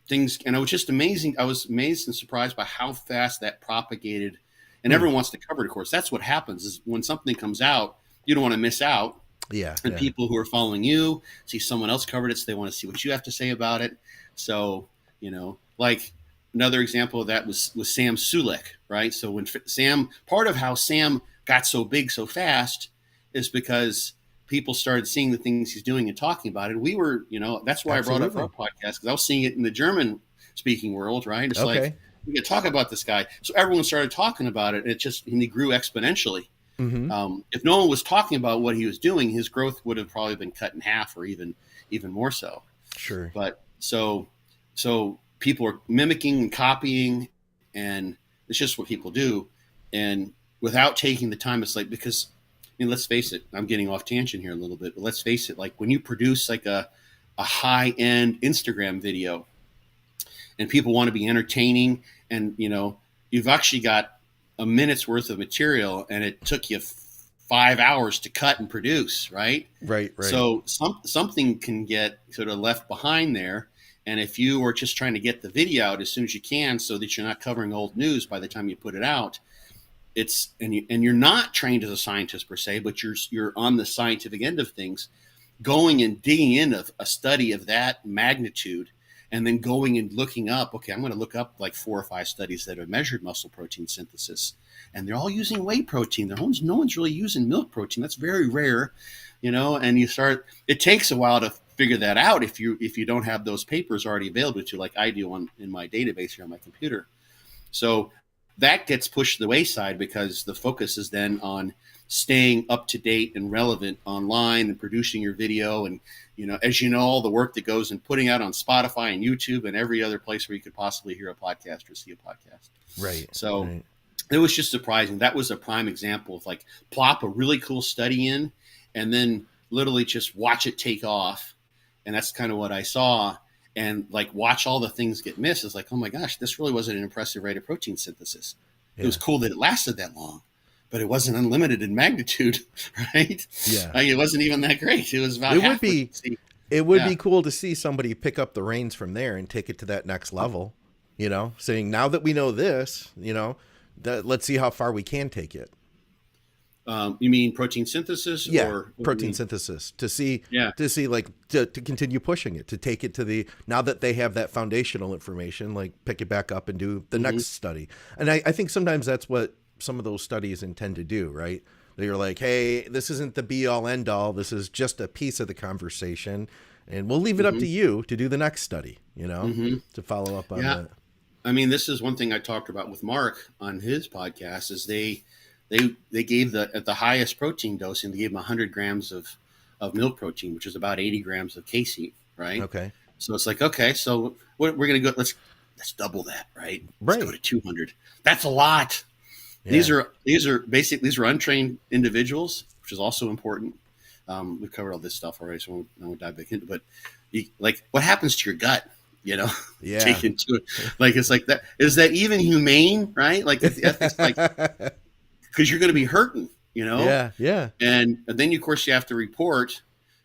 things, and it was just amazing. I was amazed and surprised by how fast that propagated, and everyone wants to cover it. Of course, that's what happens is when something comes out, you don't want to miss out. Yeah. And people who are following you see someone else covered it, so they want to see what you have to say about it. So, like another example of that was Sam Sulek, right? So when part of how Sam got so big so fast is because people started seeing the things he's doing and talking about it. We were, that's why Absolutely. I brought up our podcast, because I was seeing it in the German speaking world, right? It's like, we could talk about this guy. So everyone started talking about it. And he grew exponentially. Mm-hmm. If no one was talking about what he was doing, his growth would have probably been cut in half or even more so. Sure. But so people are mimicking and copying, and it's just what people do. And without taking the time, it's like, because, let's face it, I'm getting off tangent here a little bit, but let's face it, like when you produce like a high-end Instagram video and people want to be entertaining, and, you've actually got a minute's worth of material and it took you 5 hours to cut and produce, right? Right. So something can get sort of left behind there. And if you are just trying to get the video out as soon as you can so that you're not covering old news by the time you put it out, and you're not trained as a scientist per se, but you're on the scientific end of things, going and digging in a study of that magnitude, and then going and looking up, okay, I'm going to look up like 4 or 5 studies that have measured muscle protein synthesis, and they're all using whey protein. No one's really using milk protein. That's very rare, and it takes a while to figure that out if you don't have those papers already available to you, like I do in my database here on my computer. So that gets pushed to the wayside because the focus is then on staying up to date and relevant online and producing your video. And, as all the work that goes in putting out on Spotify and YouTube and every other place where you could possibly hear a podcast or see a podcast. Right. So it was just surprising. That was a prime example of like plop a really cool study in and then literally just watch it take off. And that's kind of what I saw. And like watch all the things get missed. It's like, oh my gosh, this really wasn't an impressive rate of protein synthesis. Yeah. It was cool that it lasted that long, but it wasn't unlimited in magnitude, right? Yeah, like it wasn't even that great. It was about. It would be cool to see somebody pick up the reins from there and take it to that next level. Saying now that we know this, let's see how far we can take it. You mean protein synthesis? Yeah, or protein synthesis to see to continue pushing it, to take it to now that they have that foundational information, like pick it back up and do the next study. And I think sometimes that's what some of those studies intend to do, right? They're like, hey, this isn't the be all end all. This is just a piece of the conversation. And we'll leave it up to you to do the next study, to follow up on that. I mean, this is one thing I talked about with Mark on his podcast is they gave at the highest protein dosing, they gave him 100 grams of milk protein, which is about 80 grams of casein, right? Okay. So it's like, okay, so we're going to go, let's double that, right? Let's go to 200. That's a lot. Yeah. These are untrained individuals, which is also important. We've covered all this stuff already, so I won't dive back into it. But what happens to your gut? Yeah. Taken to it. Like, it's like that. Is that even humane, right? Like, the ethics, like, because you're going to be hurting, Yeah. Yeah. And then, of course, you have to report,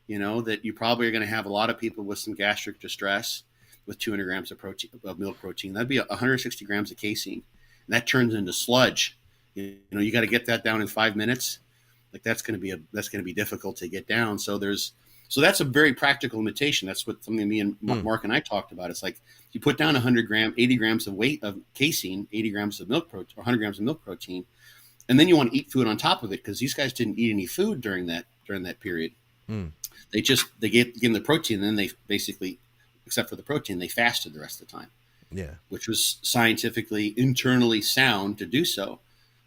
that you probably are going to have a lot of people with some gastric distress with 200 grams of milk protein. That'd be 160 grams of casein. And that turns into sludge. You got to get that down in 5 minutes. Like, that's going to be difficult to get down. So that's a very practical limitation. That's what something me and Mark and I talked about. It's like you put down 80 grams of weight of casein, 80 grams of milk protein, or 100 grams of milk protein, and then you want to eat food on top of it because these guys didn't eat any food during that period. They gave them the protein, and then they basically, except for the protein, they fasted the rest of the time. Yeah, which was scientifically internally sound to do so.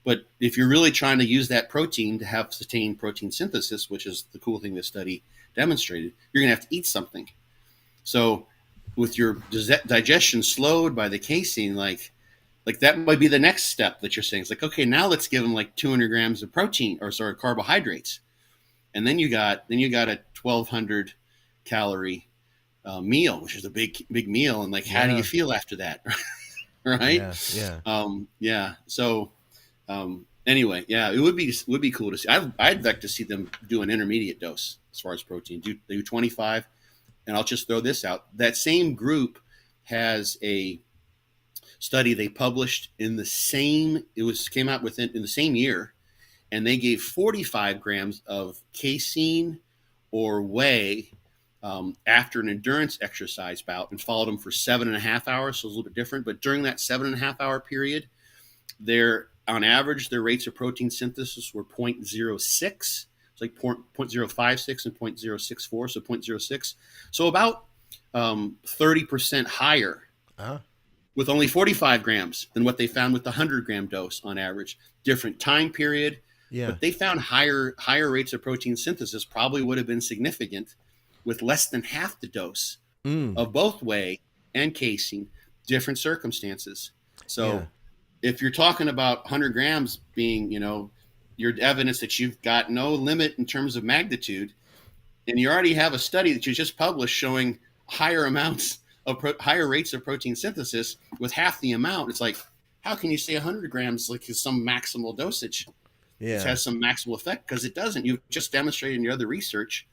But if you're really trying to use that protein to have sustained protein synthesis, which is the cool thing this study demonstrated, you're going to have to eat something. So with your digestion slowed by the casein, like that might be the next step that you're saying. It's like, okay, now let's give them like 200 grams of protein carbohydrates. And then you got a 1,200 calorie meal, which is a big meal. And like, how do you feel after that? Right. Yeah. So, anyway, it would be cool to see. I'd like to see them do an intermediate dose as far as protein. Do 25, and I'll just throw this out. That same group has a study they published in the same. Came out in the same year, and they gave 45 grams of casein or whey after an endurance exercise bout, and followed them for 7.5 hours. So it's a little bit different, but during that 7.5 hour period, on average, their rates of protein synthesis were 0.06. It's like 0.056 and 0.064, so 0.06. So about 30% higher with only 45 grams than what they found with the 100-gram dose on average. Different time period, but they found higher rates of protein synthesis probably would have been significant with less than half the dose of both whey and casein, different circumstances. So if you're talking about 100 grams being, your evidence that you've got no limit in terms of magnitude, and you already have a study that you just published showing higher rates of protein synthesis with half the amount, it's like, how can you say 100 grams like is some maximal dosage? It has some maximal effect, because it doesn't. You've just demonstrated in your other research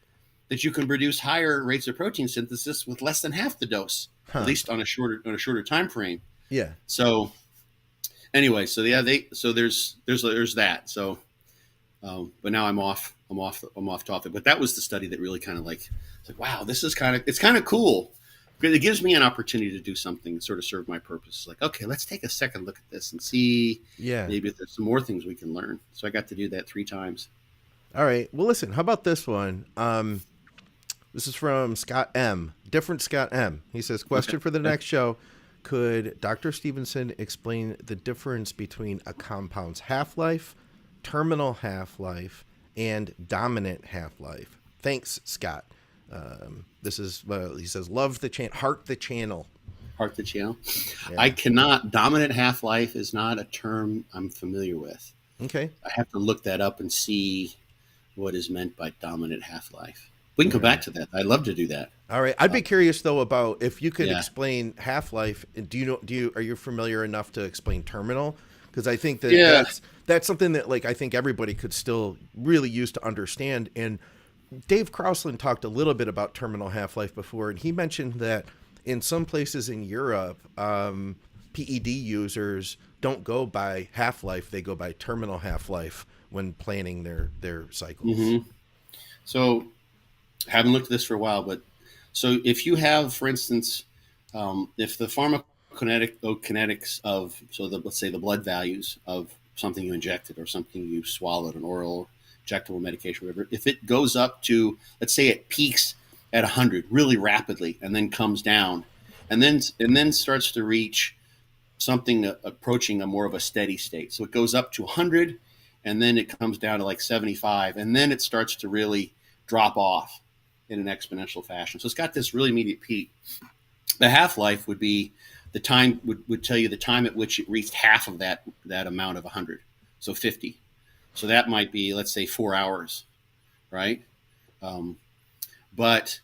that you can produce higher rates of protein synthesis with less than half the dose, at least on a shorter time frame. Yeah. So anyway, so there's that. So, but now I'm off topic. But that was the study that really kind of it's like, wow, it's kind of cool. It gives me an opportunity to do something and sort of serve my purpose. Like, okay, let's take a second look at this and see maybe if there's some more things we can learn. So I got to do that 3 times. All right. Well, listen, how about this one? This is from Scott M. Different Scott M. He says, question for the next show. Could Dr. Stevenson explain the difference between a compound's half-life, terminal half-life, and dominant half-life? Thanks, Scott. This is, he says, love the channel, heart the channel. Heart the channel. Yeah. Dominant half-life is not a term I'm familiar with. Okay. I have to look that up and see what is meant by dominant half-life. We can come back to that. I'd love to do that. All right. I'd be curious though about if you could explain half-life. Are you familiar enough to explain terminal? Because I think that's something that I think everybody could still really use to understand. And Dave Krausland talked a little bit about terminal half-life before, and he mentioned that in some places in Europe, PED users don't go by half-life; they go by terminal half-life when planning their cycles. Mm-hmm. So, haven't looked at this for a while, but so if you have, for instance, if the pharmacokinetics of, let's say the blood values of something you injected or something you swallowed, an oral injectable medication, whatever, if it goes up to, let's say it peaks at 100 really rapidly and then comes down and then starts to reach something approaching a more of a steady state. So it goes up to 100 and then it comes down to like 75 and then it starts to really drop off in an exponential fashion. So it's got this really immediate peak. The half-life would be the time would tell you the time at which it reached half of that amount of 100, so 50. So that might be, let's say, 4 hours, right? But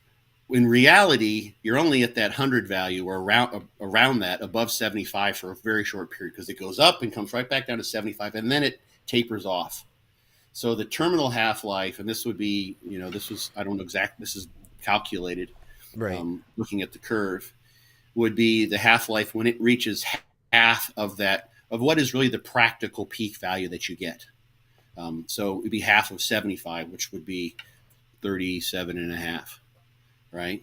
in reality, you're only at that 100 value or around that, above 75 for a very short period, because it goes up and comes right back down to 75, and then it tapers off. So the terminal half-life, and this would be, this was, I don't know exactly, this is calculated, Right. Looking at the curve, would be the half-life when it reaches half of that, of what is really the practical peak value that you get. So it would be half of 75, which would be 37 and a half, right?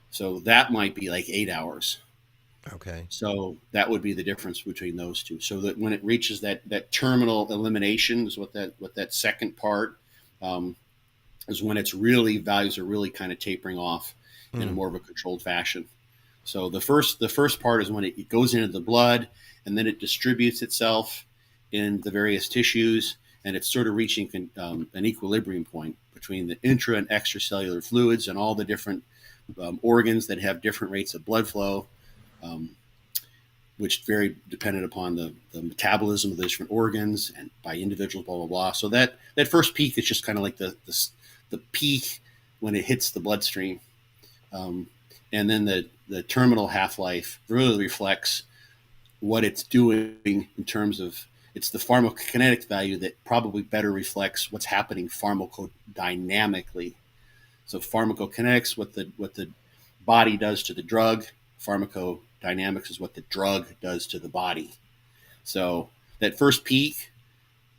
So that might be like 8 hours. Okay. So that would be the difference between those two. So that when it reaches that terminal elimination is what that second part is, when it's really, values are really kind of tapering off in a more of a controlled fashion. So the first part is when it goes into the blood and then it distributes itself in the various tissues, and it's sort of reaching an equilibrium point between the intra and extracellular fluids and all the different organs that have different rates of blood flow, which vary dependent upon the metabolism of the different organs and by individuals, blah, blah, blah. So that first peak is just kind of like the peak when it hits the bloodstream. And then the terminal half-life really reflects what it's doing in terms of, it's the pharmacokinetic value that probably better reflects what's happening pharmacodynamically. So pharmacokinetics, what the body does to the drug. Pharmacodynamics is what the drug does to the body. So that first peak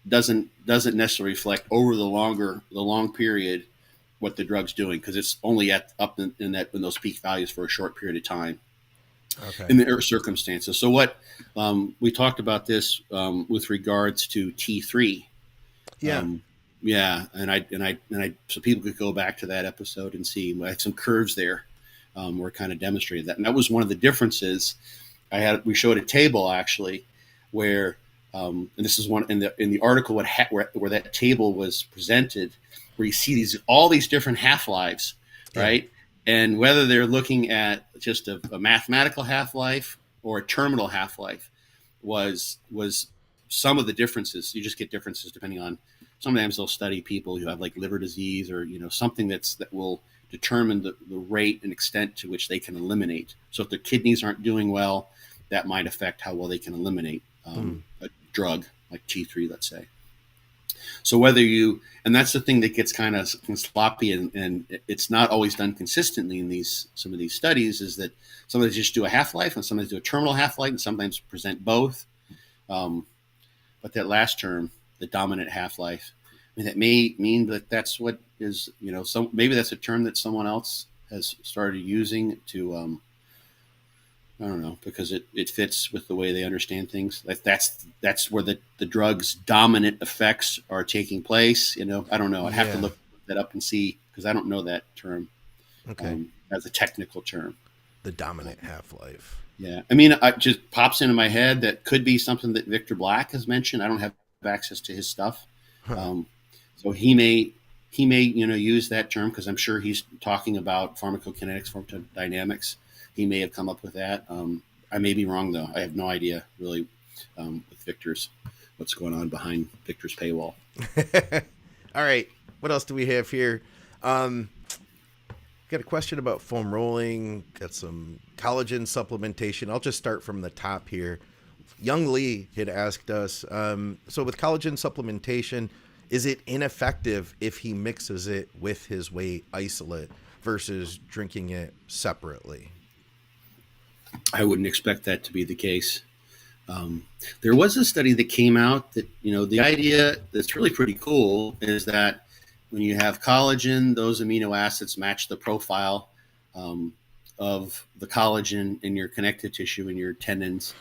doesn't necessarily reflect over the long period what the drug's doing, because it's only up in those peak values for a short period of time. Okay. In the circumstances. So what we talked about this with regards to T3. Yeah. And I so people could go back to that episode and see, I had some curves there where it kind of demonstrated that. And that was one of the differences. We showed a table actually where and this is one in the article where that table was presented, where you see all these different half-lives, right? Yeah. And whether they're looking at just a mathematical half-life or a terminal half-life was some of the differences. You just get differences depending on, sometimes they'll study people who have like liver disease or, something that will determine the rate and extent to which they can eliminate. So if their kidneys aren't doing well, that might affect how well they can eliminate a drug like T3, let's say. So and that's the thing that gets kind of sloppy, and it's not always done consistently in some of these studies, is that sometimes just do a half-life and sometimes do a terminal half-life and sometimes present both. But that last term, the dominant half-life, that may mean that that's what is, maybe that's a term that someone else has started using to, I don't know, because it fits with the way they understand things. That's where the drug's dominant effects are taking place. I don't know. I'd have to look that up and see, because I don't know that term. Okay. As a technical term. The dominant half-life. Yeah. I mean, it just pops into my head that could be something that Victor Black has mentioned. I don't have access to his stuff. So he may use that term, because I'm sure he's talking about pharmacokinetics, pharmacodynamics. He may have come up with that. I may be wrong, though. I have no idea, really, with what's going on behind Victor's paywall. All right. What else do we have here? Got a question about foam rolling. Got some collagen supplementation. I'll just start from the top here. Young Lee had asked us, so with collagen supplementation, is it ineffective if he mixes it with his whey isolate versus drinking it separately? I wouldn't expect that to be the case. There was a study that came out that, the idea that's really pretty cool is that when you have collagen, those amino acids match the profile of the collagen in your connective tissue, in your tendons,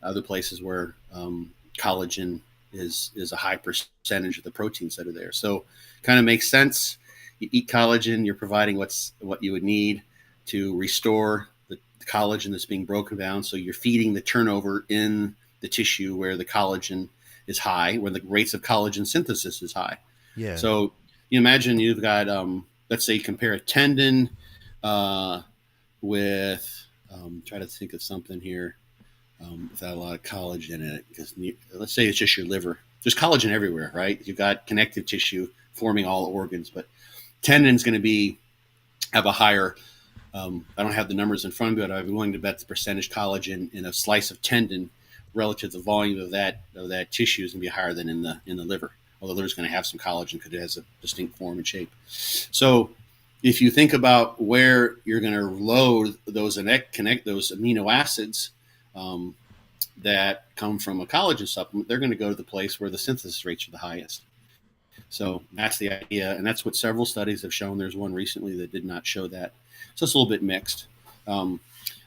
other places where collagen is a high percentage of the proteins that are there. So kind of makes sense. You eat collagen, you're providing what you would need to restore the collagen that's being broken down. So you're feeding the turnover in the tissue where the collagen is high, where the rates of collagen synthesis is high. Yeah. So you imagine you've got, let's say, compare a tendon with, try to think of something here without a lot of collagen in it. Because let's say it's just your liver. There's collagen everywhere, right? You've got connective tissue forming all organs, but tendon's going to have a higher. I don't have the numbers in front of me, but I'd be willing to bet the percentage collagen in a slice of tendon relative to the volume of that tissue is going to be higher than in the liver. Well, the liver is going to have some collagen because it has a distinct form and shape. So if you think about where you're going to load those and connect those amino acids that come from a collagen supplement, they're going to go to the place where the synthesis rates are the highest. So that's the idea, and that's what several studies have shown. There's one recently that did not show that. So it's a little bit mixed.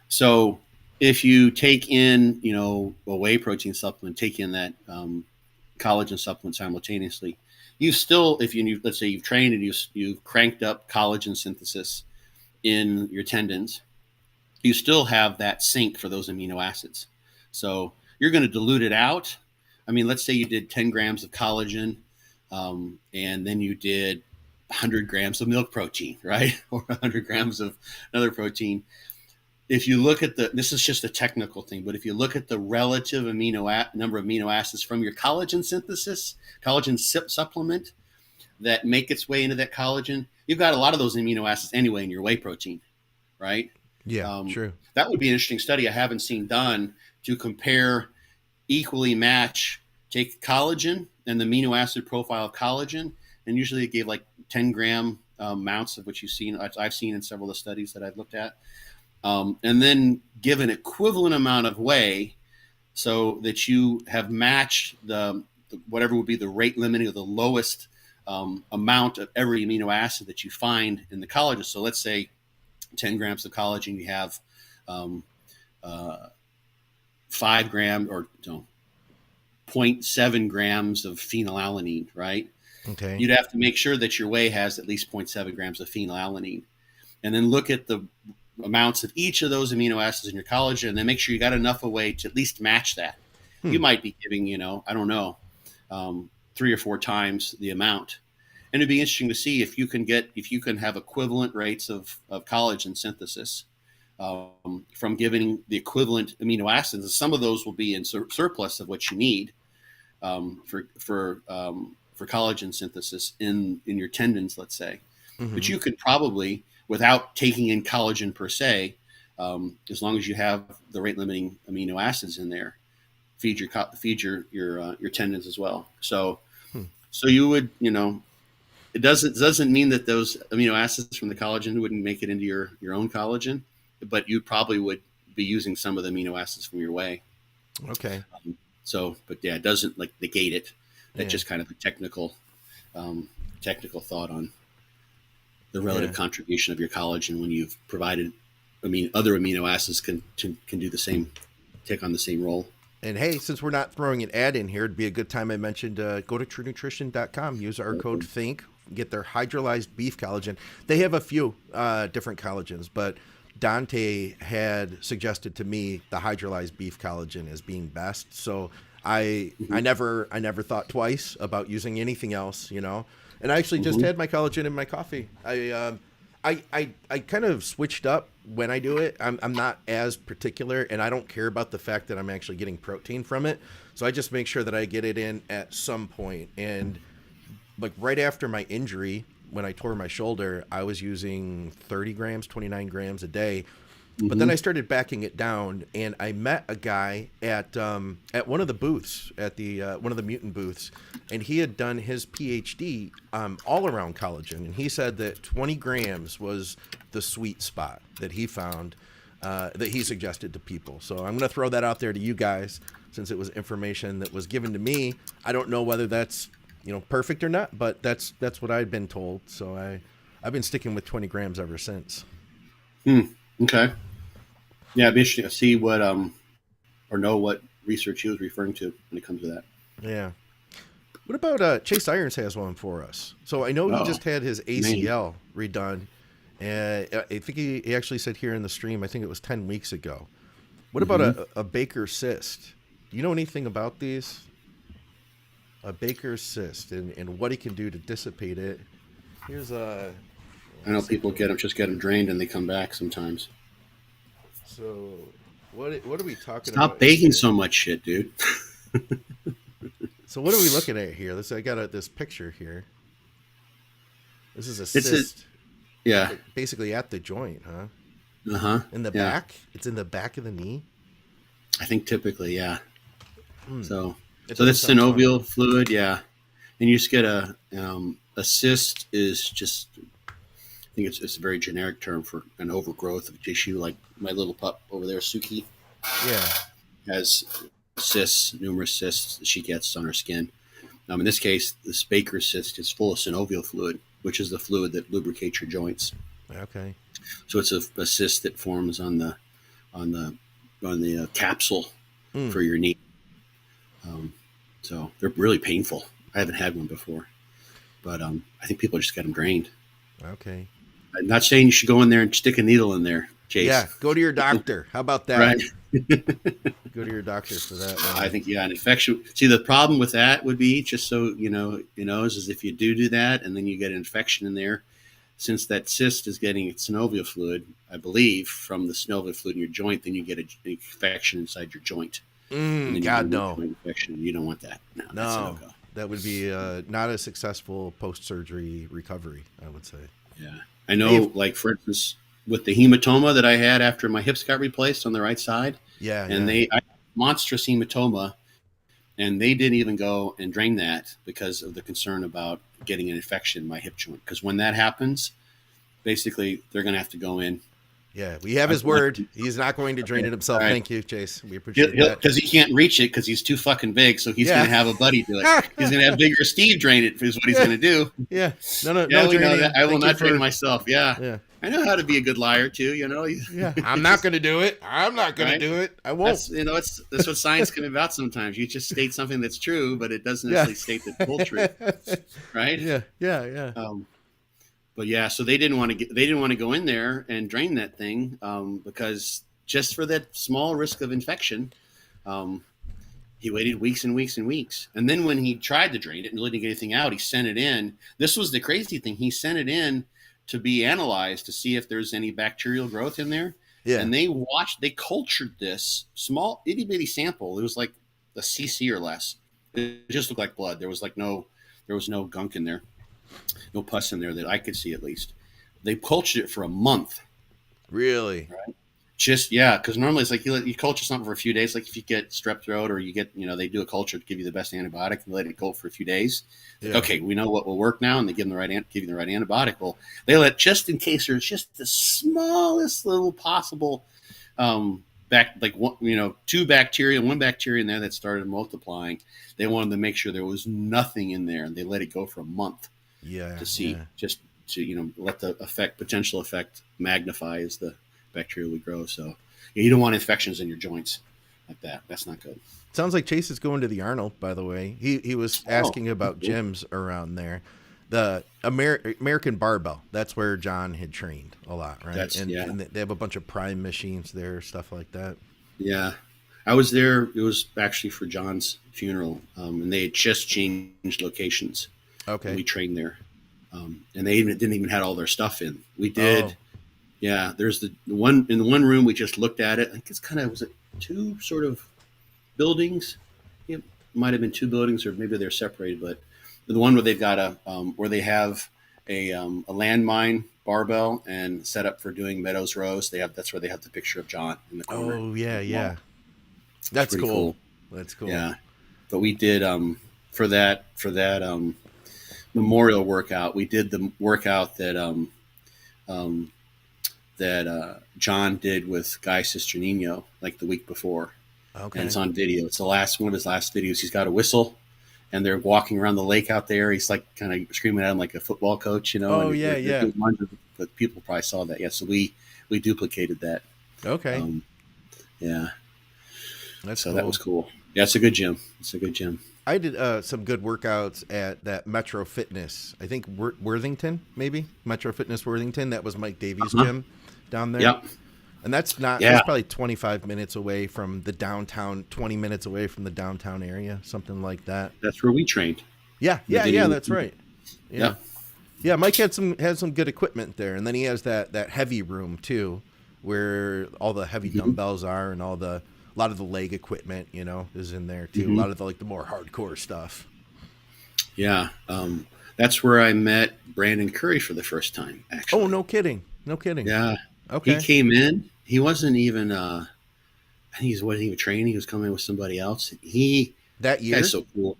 So if you take in, a whey protein supplement, take in that collagen supplement simultaneously, you still, let's say you've trained and you've cranked up collagen synthesis in your tendons, you still have that sink for those amino acids. So you're going to dilute it out. I mean, let's say you did 10 grams of collagen, and then you did 100 grams of milk protein, right? Or 100 grams of another protein. If you look at this is just a technical thing, but if you look at the relative number of amino acids from your collagen supplement that make its way into that collagen, you've got a lot of those amino acids anyway in your whey protein, right? Yeah, true. That would be an interesting study I haven't seen done to compare, equally match, take collagen and the amino acid profile of collagen, and usually it gave like 10 gram amounts of what I've seen in several of the studies that I've looked at. And then give an equivalent amount of whey so that you have matched the whatever would be the rate limiting or the lowest amount of every amino acid that you find in the collagen. So let's say 10 grams of collagen, you have 5 grams or 0.7 grams of phenylalanine, right? Okay. You'd have to make sure that your whey has at least 0.7 grams of phenylalanine, and then look at the amounts of each of those amino acids in your collagen, and then make sure you got enough of whey to at least match that. You might be giving, I don't know, 3 or 4 times the amount. And it'd be interesting to see if you can have equivalent rates of collagen synthesis from giving the equivalent amino acids. Some of those will be in surplus of what you need for collagen synthesis in your tendons, let's say. Mm-hmm. But you could probably, without taking in collagen per se, as long as you have the rate limiting amino acids in there, feed your tendons as well. So you would, it doesn't mean that those amino acids from the collagen wouldn't make it into your own collagen, but you probably would be using some of the amino acids from your whey. Okay. But yeah, it doesn't like negate it. That's just kind of a technical thought on the relative contribution of your collagen when you've provided. Other amino acids can do the same, take on the same role. And hey, since we're not throwing an ad in here, it'd be a good time I mentioned go to truenutrition.com, use our code THINK, get their hydrolyzed beef collagen. They have a few different collagens, but Dante had suggested to me the hydrolyzed beef collagen as being best. So I never thought twice about using anything else, And I actually just had my collagen in my coffee. I kind of switched up when I do it. I'm not as particular, and I don't care about the fact that I'm actually getting protein from it. So I just make sure that I get it in at some point. And like right after my injury, when I tore my shoulder, I was using 30 grams, 29 grams a day. But then I started backing it down, and I met a guy at one of the booths, at the one of the mutant booths, and he had done his PhD all around collagen, and he said that 20 grams was the sweet spot that he found, that he suggested to people. So I'm going to throw that out there to you guys, since it was information that was given to me. I don't know whether that's perfect or not, but that's what I've been told. So I've been sticking with 20 grams ever since. Okay. Yeah, it'd be interesting to see what or know what research he was referring to when it comes to that. Yeah. What about Chase Irons has one for us? So I know he just had his ACL redone, and I think he actually said here in the stream, I think it was 10 weeks ago. What about a Baker's cyst? Do you know anything about these? A Baker's cyst and what he can do to dissipate it. Here's a. I know people get them drained and they come back sometimes. So what are we talking about? Stop baking so much shit, dude. So what are we looking at here? I got this picture here. This is a cyst. Yeah. Basically at the joint, huh? Uh-huh. In the back? It's in the back of the knee? I think typically, yeah. So that's synovial fluid, yeah. And you just get a cyst is just, I think it's a very generic term for an overgrowth of tissue, like my little pup over there, Suki. Yeah. Has cysts, numerous cysts that she gets on her skin. In this case, this Baker's cyst is full of synovial fluid, which is the fluid that lubricates your joints. Okay. So it's a cyst that forms on the capsule for your knee. So they're really painful. I haven't had one before, but I think people just get them drained. Okay. I'm not saying you should go in there and stick a needle in there, Chase. Yeah, go to your doctor. How about that? Right. Go to your doctor for that one. I think, an infection. See, the problem with that would be, just so you know, is if you do that and then you get an infection in there, since that cyst is getting its synovial fluid, I believe, from the synovial fluid in your joint, then you get an infection inside your joint. God, no. Infection. You don't want that. No. That's a no-go. That would be not a successful post-surgery recovery, I would say. Yeah. I know, like, for instance, with the hematoma that I had after my hips got replaced on the right side. Yeah. And I had monstrous hematoma, and they didn't even go and drain that because of the concern about getting an infection in my hip joint. Because when that happens, basically, they're going to have to go in. Yeah, we have his word. He's not going to drain it himself. Right. Thank you, Chase. We appreciate that. Because he can't reach it because he's too fucking big. So he's going to have a buddy do it. He's going to have bigger Steve drain it is what he's going to do. Yeah. No, we know that. I will not drain myself. Yeah. I know how to be a good liar too. Yeah. I'm not going to do it. I'm not going to do it. I won't. That's what science can be about sometimes. You just state something that's true, but it doesn't necessarily state the full truth. Right? Yeah. But yeah, so they didn't want to go in there and drain that thing because just for that small risk of infection, he waited weeks and weeks and weeks. And then when he tried to drain it and really didn't get anything out, he sent it in. This was the crazy thing. He sent it in to be analyzed to see if there's any bacterial growth in there. Yeah. And they cultured this small itty bitty sample. It was like a cc or less. It just looked like blood. There was no gunk in there. No pus in there that I could see, at least. They cultured it for a month. Really? Right? Because normally it's like you culture something for a few days. Like if you get strep throat or you get, they do a culture to give you the best antibiotic and let it go for a few days. Yeah. Like, okay, we know what will work now, and they give you the right antibiotic. Well, they let, just in case there's just the smallest little possible two bacteria, one bacteria in there that started multiplying. They wanted to make sure there was nothing in there, and they let it go for a month. Yeah, to see, just to let the potential effect magnify as the bacteria would grow. So you don't want infections in your joints like that. That's not good. Sounds like Chase is going to the Arnold, by the way. He was asking about gyms around there. The American Barbell, that's where John had trained a lot, right? And they have a bunch of Prime machines there, stuff like that. Yeah. I was there. It was actually for John's funeral, and they had just changed locations. Okay. We trained there, and they didn't even had all their stuff in. We did. Oh. Yeah. There's the one in the one room. We just looked at it. I think it's was it two sort of buildings? It might have been two buildings, or maybe they're separated. But the one where they've got where they have a landmine barbell and set up for doing Meadows rows. That's where they have the picture of John in the corner. Oh yeah. That's cool. That's cool. Yeah. But we did for that memorial workout. We did the workout that John did with Guy Cisternino like the week before. Okay. And it's on video. It's one of his last videos. He's got a whistle, and they're walking around the lake out there. He's like kind of screaming at him like a football coach, Oh, yeah. But people probably saw that. Yeah, so we duplicated that. Okay. Yeah. That's so cool. That was cool. Yeah, it's a good gym. I did some good workouts at that Metro Fitness. I think Worthington, maybe Metro Fitness Worthington. That was Mike Davies' gym down there. Yep. And that's probably 25 minutes away from the downtown, 20 minutes away from the downtown area, something like that. That's where we trained. Yeah, that's right. Yeah. Yep. Yeah, Mike had some good equipment there, and then he has that heavy room too, where all the heavy dumbbells are, and a lot of the leg equipment, is in there too. A lot of the more hardcore stuff. Yeah, that's where I met Brandon Curry for the first time. Actually. Oh, no kidding. Yeah. Okay. He came in. He wasn't even. I think he wasn't even training. He was coming with somebody else. That year. Guy's so cool.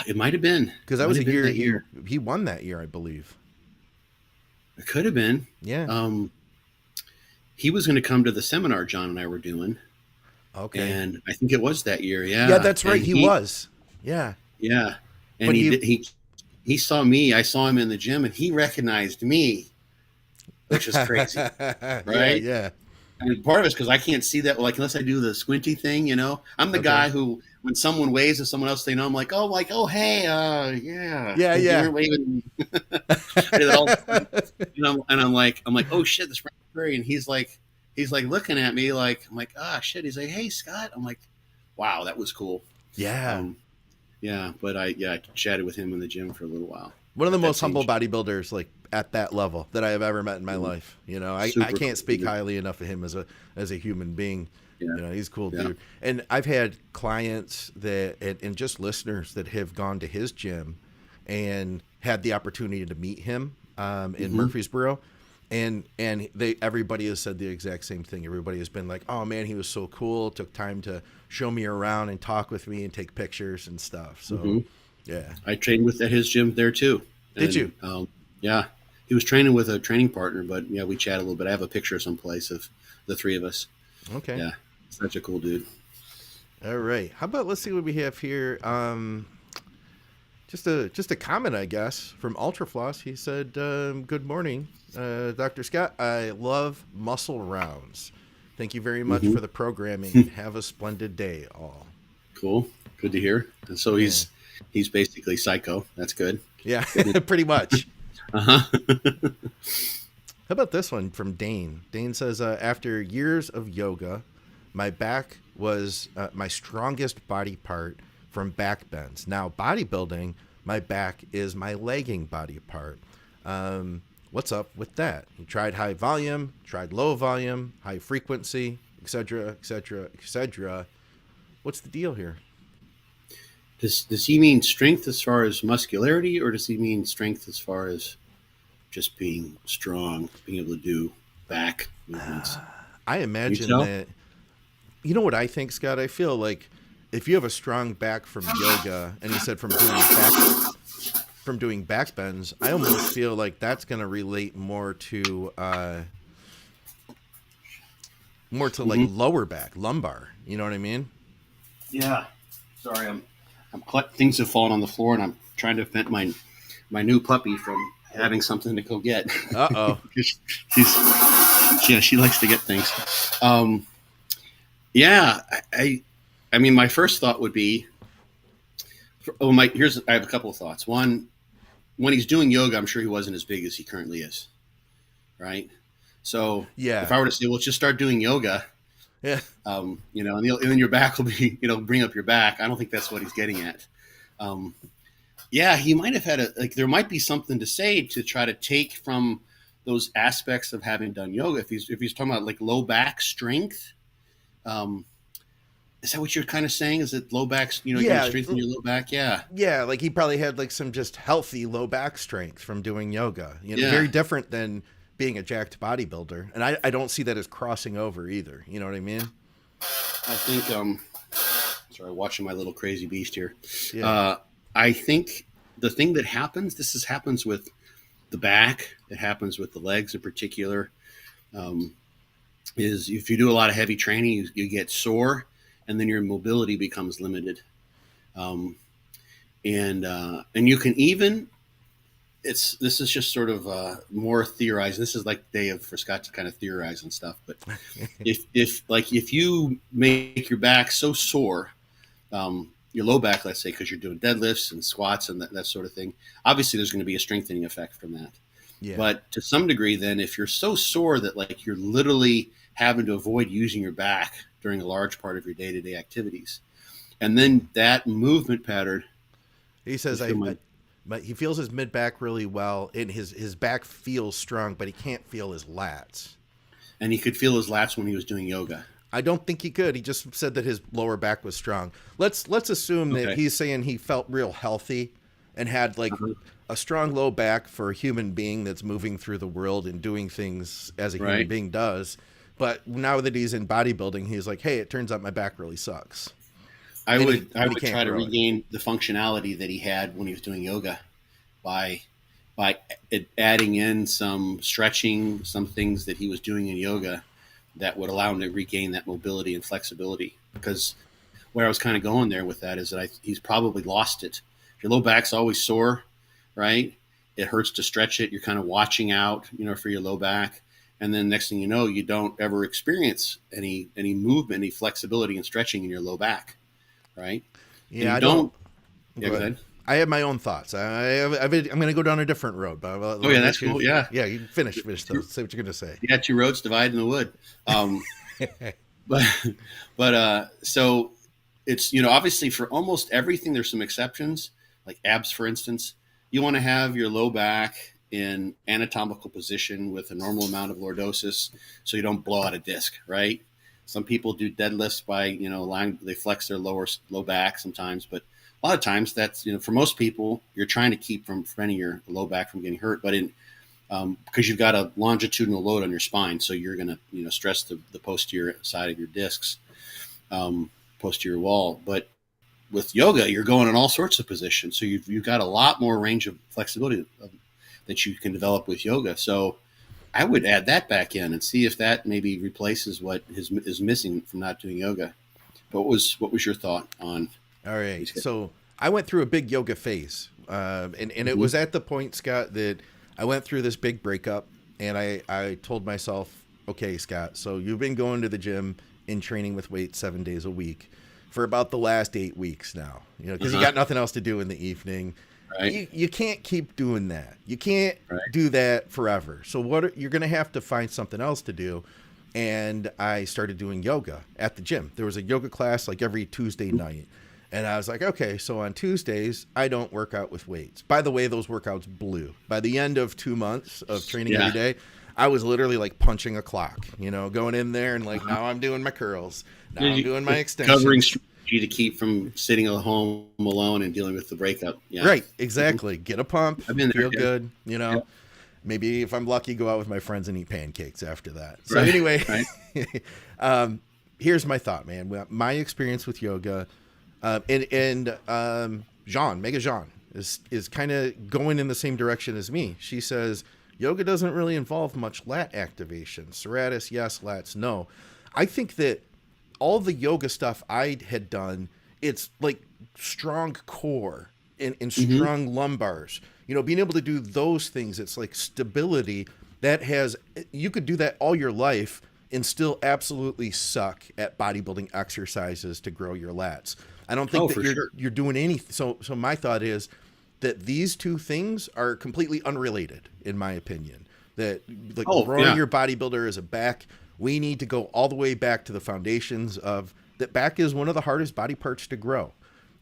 It might have been because that was a year he won that year, I believe. It could have been. Yeah. He was going to come to the seminar John and I were doing. Okay. And I think it was that year. Yeah. Yeah, that's right. He was. Yeah. Yeah. And he saw me. I saw him in the gym, and he recognized me, which is crazy, right? Yeah. I mean, part of it's because I can't see that, unless I do the squinty thing, I'm the guy who, when someone waves at someone else, they know I'm like, hey, yeah. Yeah. Waving. I do that all the time. And I'm like, oh shit, this Brandon Curry, and he's like looking at me like, I'm like, shit. He's like, hey, Scott. I'm like, wow, that was cool. Yeah. But I chatted with him in the gym for a little while. One of the most humble bodybuilders, at that level, that I have ever met in my life. I can't speak highly enough of him as a human being. Yeah. He's a cool dude. And I've had clients and just listeners that have gone to his gym and had the opportunity to meet him in Murfreesboro. And everybody has said the exact same thing. Everybody has been like, oh man, he was so cool. Took time to show me around and talk with me and take pictures and stuff. So yeah. I trained at his gym there too. Did you? Yeah. He was training with a training partner, but yeah, we chatted a little bit. I have a picture someplace of the three of us. Okay. Yeah. Such a cool dude. All right. How about, let's see what we have here. Just a comment, I guess, from Ultrafloss. He said, good morning, Dr. Scott. I love muscle rounds. Thank you very much for the programming. Have a splendid day, all. Cool. Good to hear. And so he's basically psycho. That's good. Yeah, pretty much. How about this one from Dane? Dane says, after years of yoga, my back was my strongest body part from back bends. Now bodybuilding, my back is my lagging body part. What's up with that? You tried high volume, tried low volume, high frequency, etc., etc., etc. What's the deal here? Does he mean strength as far as muscularity, or does he mean strength as far as just being strong, being able to do back movements? I imagine that. You know what I think, Scott? I feel like if you have a strong back from yoga, and he said from doing back bends, I almost feel like that's going to relate more to like lower back, lumbar. You know what I mean? Yeah. Sorry, things have fallen on the floor, and I'm trying to prevent my new puppy from having something to go get. Uh-oh. She likes to get things. Yeah, I mean, my first thought would be, I have a couple of thoughts. One, when he's doing yoga, I'm sure he wasn't as big as he currently is, right? So yeah, if I were to say, well, just start doing yoga, yeah, and then your back will be, bring up your back. I don't think that's what he's getting at. Yeah, he might have had there might be something to say to try to take from those aspects of having done yoga. If he's talking about like low back strength, is that what you're kind of saying? Is it low back, you strengthen your low back? Yeah. Yeah. Like he probably had like some just healthy low back strength from doing yoga, very different than being a jacked bodybuilder. And I don't see that as crossing over either. You know what I mean? I think, sorry, watching my little crazy beast here. Yeah. I think the thing that happens, happens with the back, it happens with the legs in particular, is if you do a lot of heavy training, you get sore, and then your mobility becomes limited. And you can even, this is just sort of more theorized. This is like day for Scott to kind of theorize and stuff. But if you make your back so sore, your low back, let's say, because you're doing deadlifts and squats and that sort of thing. Obviously, there's going to be a strengthening effect from that. Yeah. But to some degree, then, if you're so sore that like you're literally having to avoid using your back during a large part of your day-to-day activities, and then that movement pattern, He says but he feels his mid back really well, and his back feels strong, but he can't feel his lats. and he could feel his lats when he was doing yoga. I don't think he could. He just said that his lower back was strong. Let's assume that he's saying he felt real healthy and had like a strong low back for a human being that's moving through the world and doing things as a human being does. But now that he's in bodybuilding, he's like, hey, it turns out my back really sucks. I would try to regain the functionality that he had when he was doing yoga by adding in some stretching, some things that he was doing in yoga that would allow him to regain that mobility and flexibility. Because where I was kind of going there with that is that he's probably lost it. Your low back's always sore, right? It hurts to stretch it. You're kind of watching out, for your low back. And then next thing you know, you don't ever experience any movement, any flexibility and stretching in your low back, right? Yeah, go ahead. I have my own thoughts. I'm going to go down a different road. But that's cool. Yeah. Yeah, you finish. Say what you're going to say. You got two roads divided in the wood. So it's, obviously for almost everything, there's some exceptions, like abs, for instance. You want to have your low back in anatomical position with a normal amount of lordosis so you don't blow out a disc, right? Some people do deadlifts by, they flex their low back sometimes, but a lot of times that's, for most people, you're trying to keep from preventing your low back from getting hurt, but because you've got a longitudinal load on your spine, so you're going to, stress the posterior side of your discs, posterior wall. But with yoga, you're going in all sorts of positions. So you've got a lot more range of flexibility that you can develop with yoga. So I would add that back in and see if that maybe replaces what is missing from not doing yoga. But what was your thought on? All right. So I went through a big yoga phase. And it was at the point, Scott, that I went through this big breakup, and I told myself, okay, Scott, so you've been going to the gym and training with weights 7 days a week for about the last 8 weeks now, because you got nothing else to do in the evening. Right. You can't keep doing that. You can't do that forever. So you're going to have to find something else to do. And I started doing yoga at the gym. There was a yoga class like every Tuesday night. And I was like, okay, so on Tuesdays, I don't work out with weights. By the way, those workouts blew. By the end of 2 months of training every day, I was literally like punching a clock, going in there and like, now I'm doing my curls. Now I'm doing my extensions. Covering strategy to keep from sitting at home alone and dealing with the breakup. Yeah. Right, exactly. Get a pump, I've been there, feel good, Maybe if I'm lucky, go out with my friends and eat pancakes after that. So anyway, here's my thought, man. My experience with yoga, Mega Jean is kind of going in the same direction as me. She says yoga doesn't really involve much lat activation. Serratus, yes. Lats, no. I think that all the yoga stuff I had done, it's like strong core and strong lumbars. Being able to do those things, it's like stability you could do that all your life and still absolutely suck at bodybuilding exercises to grow your lats. I don't think you're doing anything. So my thought is that these two things are completely unrelated, in my opinion. That growing your bodybuilder as a back, we need to go all the way back to the foundations of that. Back is one of the hardest body parts to grow.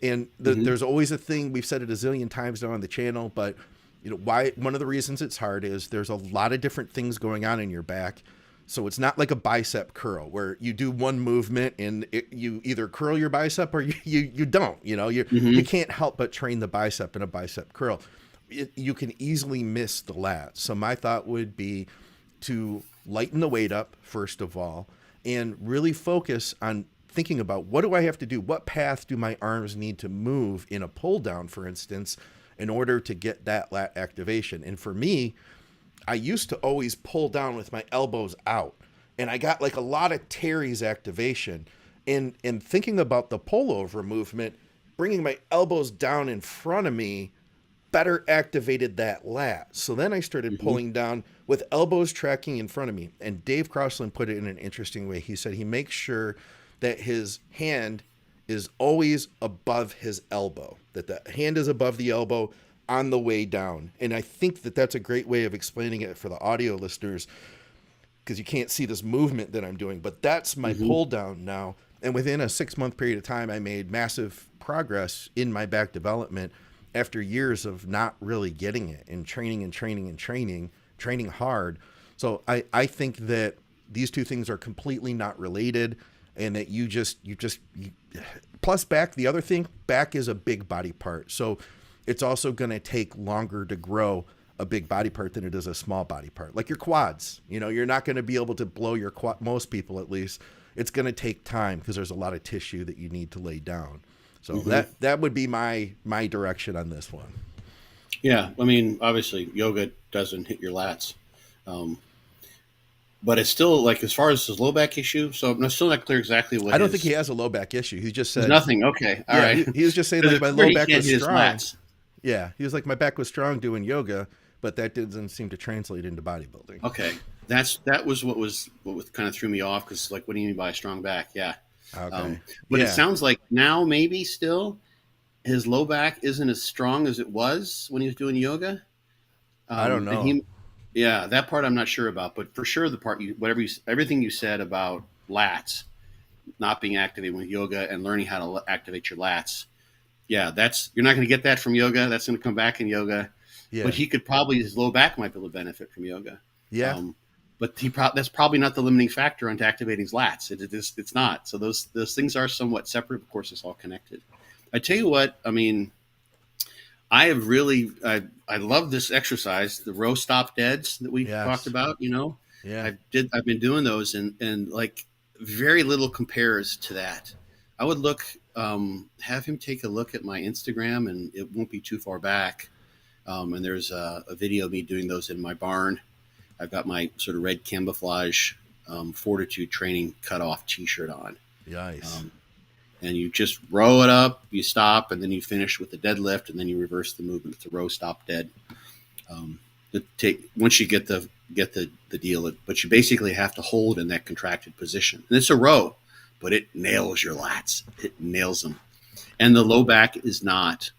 And there's always a thing, we've said it a zillion times now on the channel, but why one of the reasons it's hard is there's a lot of different things going on in your back. So it's not like a bicep curl where you do one movement and you either curl your bicep or you don't. You can't help but train the bicep in a bicep curl. You can easily miss the lats. So my thought would be to lighten the weight up, first of all, and really focus on thinking about what do I have to do? What path do my arms need to move in a pull down, for instance, in order to get that lat activation? And for me, I used to always pull down with my elbows out, and I got like a lot of teres activation. And thinking about the pullover movement, bringing my elbows down in front of me better activated that lat. So then I started pulling down with elbows tracking in front of me. And Dave Crossland put it in an interesting way. He said he makes sure that his hand is always above his elbow, that the hand is above the elbow on the way down. And I think that that's a great way of explaining it for the audio listeners, because you can't see this movement that I'm doing, but that's my pull down now. And within a 6-month period of time, I made massive progress in my back development after years of not really getting it, and training hard. So I think that these two things are completely not related, and that you plus back, the other thing, back is a big body part. So it's also going to take longer to grow a big body part than it is a small body part. Like your quads, you're not going to be able to blow your quad, most people at least. It's going to take time because there's a lot of tissue that you need to lay down. So that would be my direction on this one. Yeah. I mean, obviously yoga doesn't hit your lats. But it's still, like, as far as his low back issue, so I'm still not clear exactly what. I don't think he has a low back issue. He just said nothing. Okay, all right. He was just saying like my low back was strong. Lats. Yeah, he was like, my back was strong doing yoga, but that doesn't seem to translate into bodybuilding. Okay, that was what kind of threw me off, because, like, what do you mean by a strong back? Yeah. Okay. But it sounds like now maybe still his low back isn't as strong as it was when he was doing yoga. I don't know. Yeah, that part I'm not sure about, but for sure the part everything you said about lats not being activated with yoga and learning how to activate your lats. Yeah, you're not going to get that from yoga. That's going to come back in yoga. Yeah. But his low back might be able to benefit from yoga. Yeah. But that's probably not the limiting factor onto activating his lats. It's not. So those things are somewhat separate. Of course, it's all connected. I tell you what, I mean, I have really, I love this exercise, the row stop deads that we talked about, Yeah. I've been doing those, and like very little compares to that. I would have him take a look at my Instagram, and it won't be too far back. And there's a video of me doing those in my barn. I've got my sort of red camouflage Fortitude Training cutoff t-shirt on. Nice. And you just row it up, you stop, and then you finish with the deadlift, and then you reverse the movement with the row stop dead. Once you get the deal, but you basically have to hold in that contracted position. And it's a row, but it nails your lats. It nails them. And the low back is not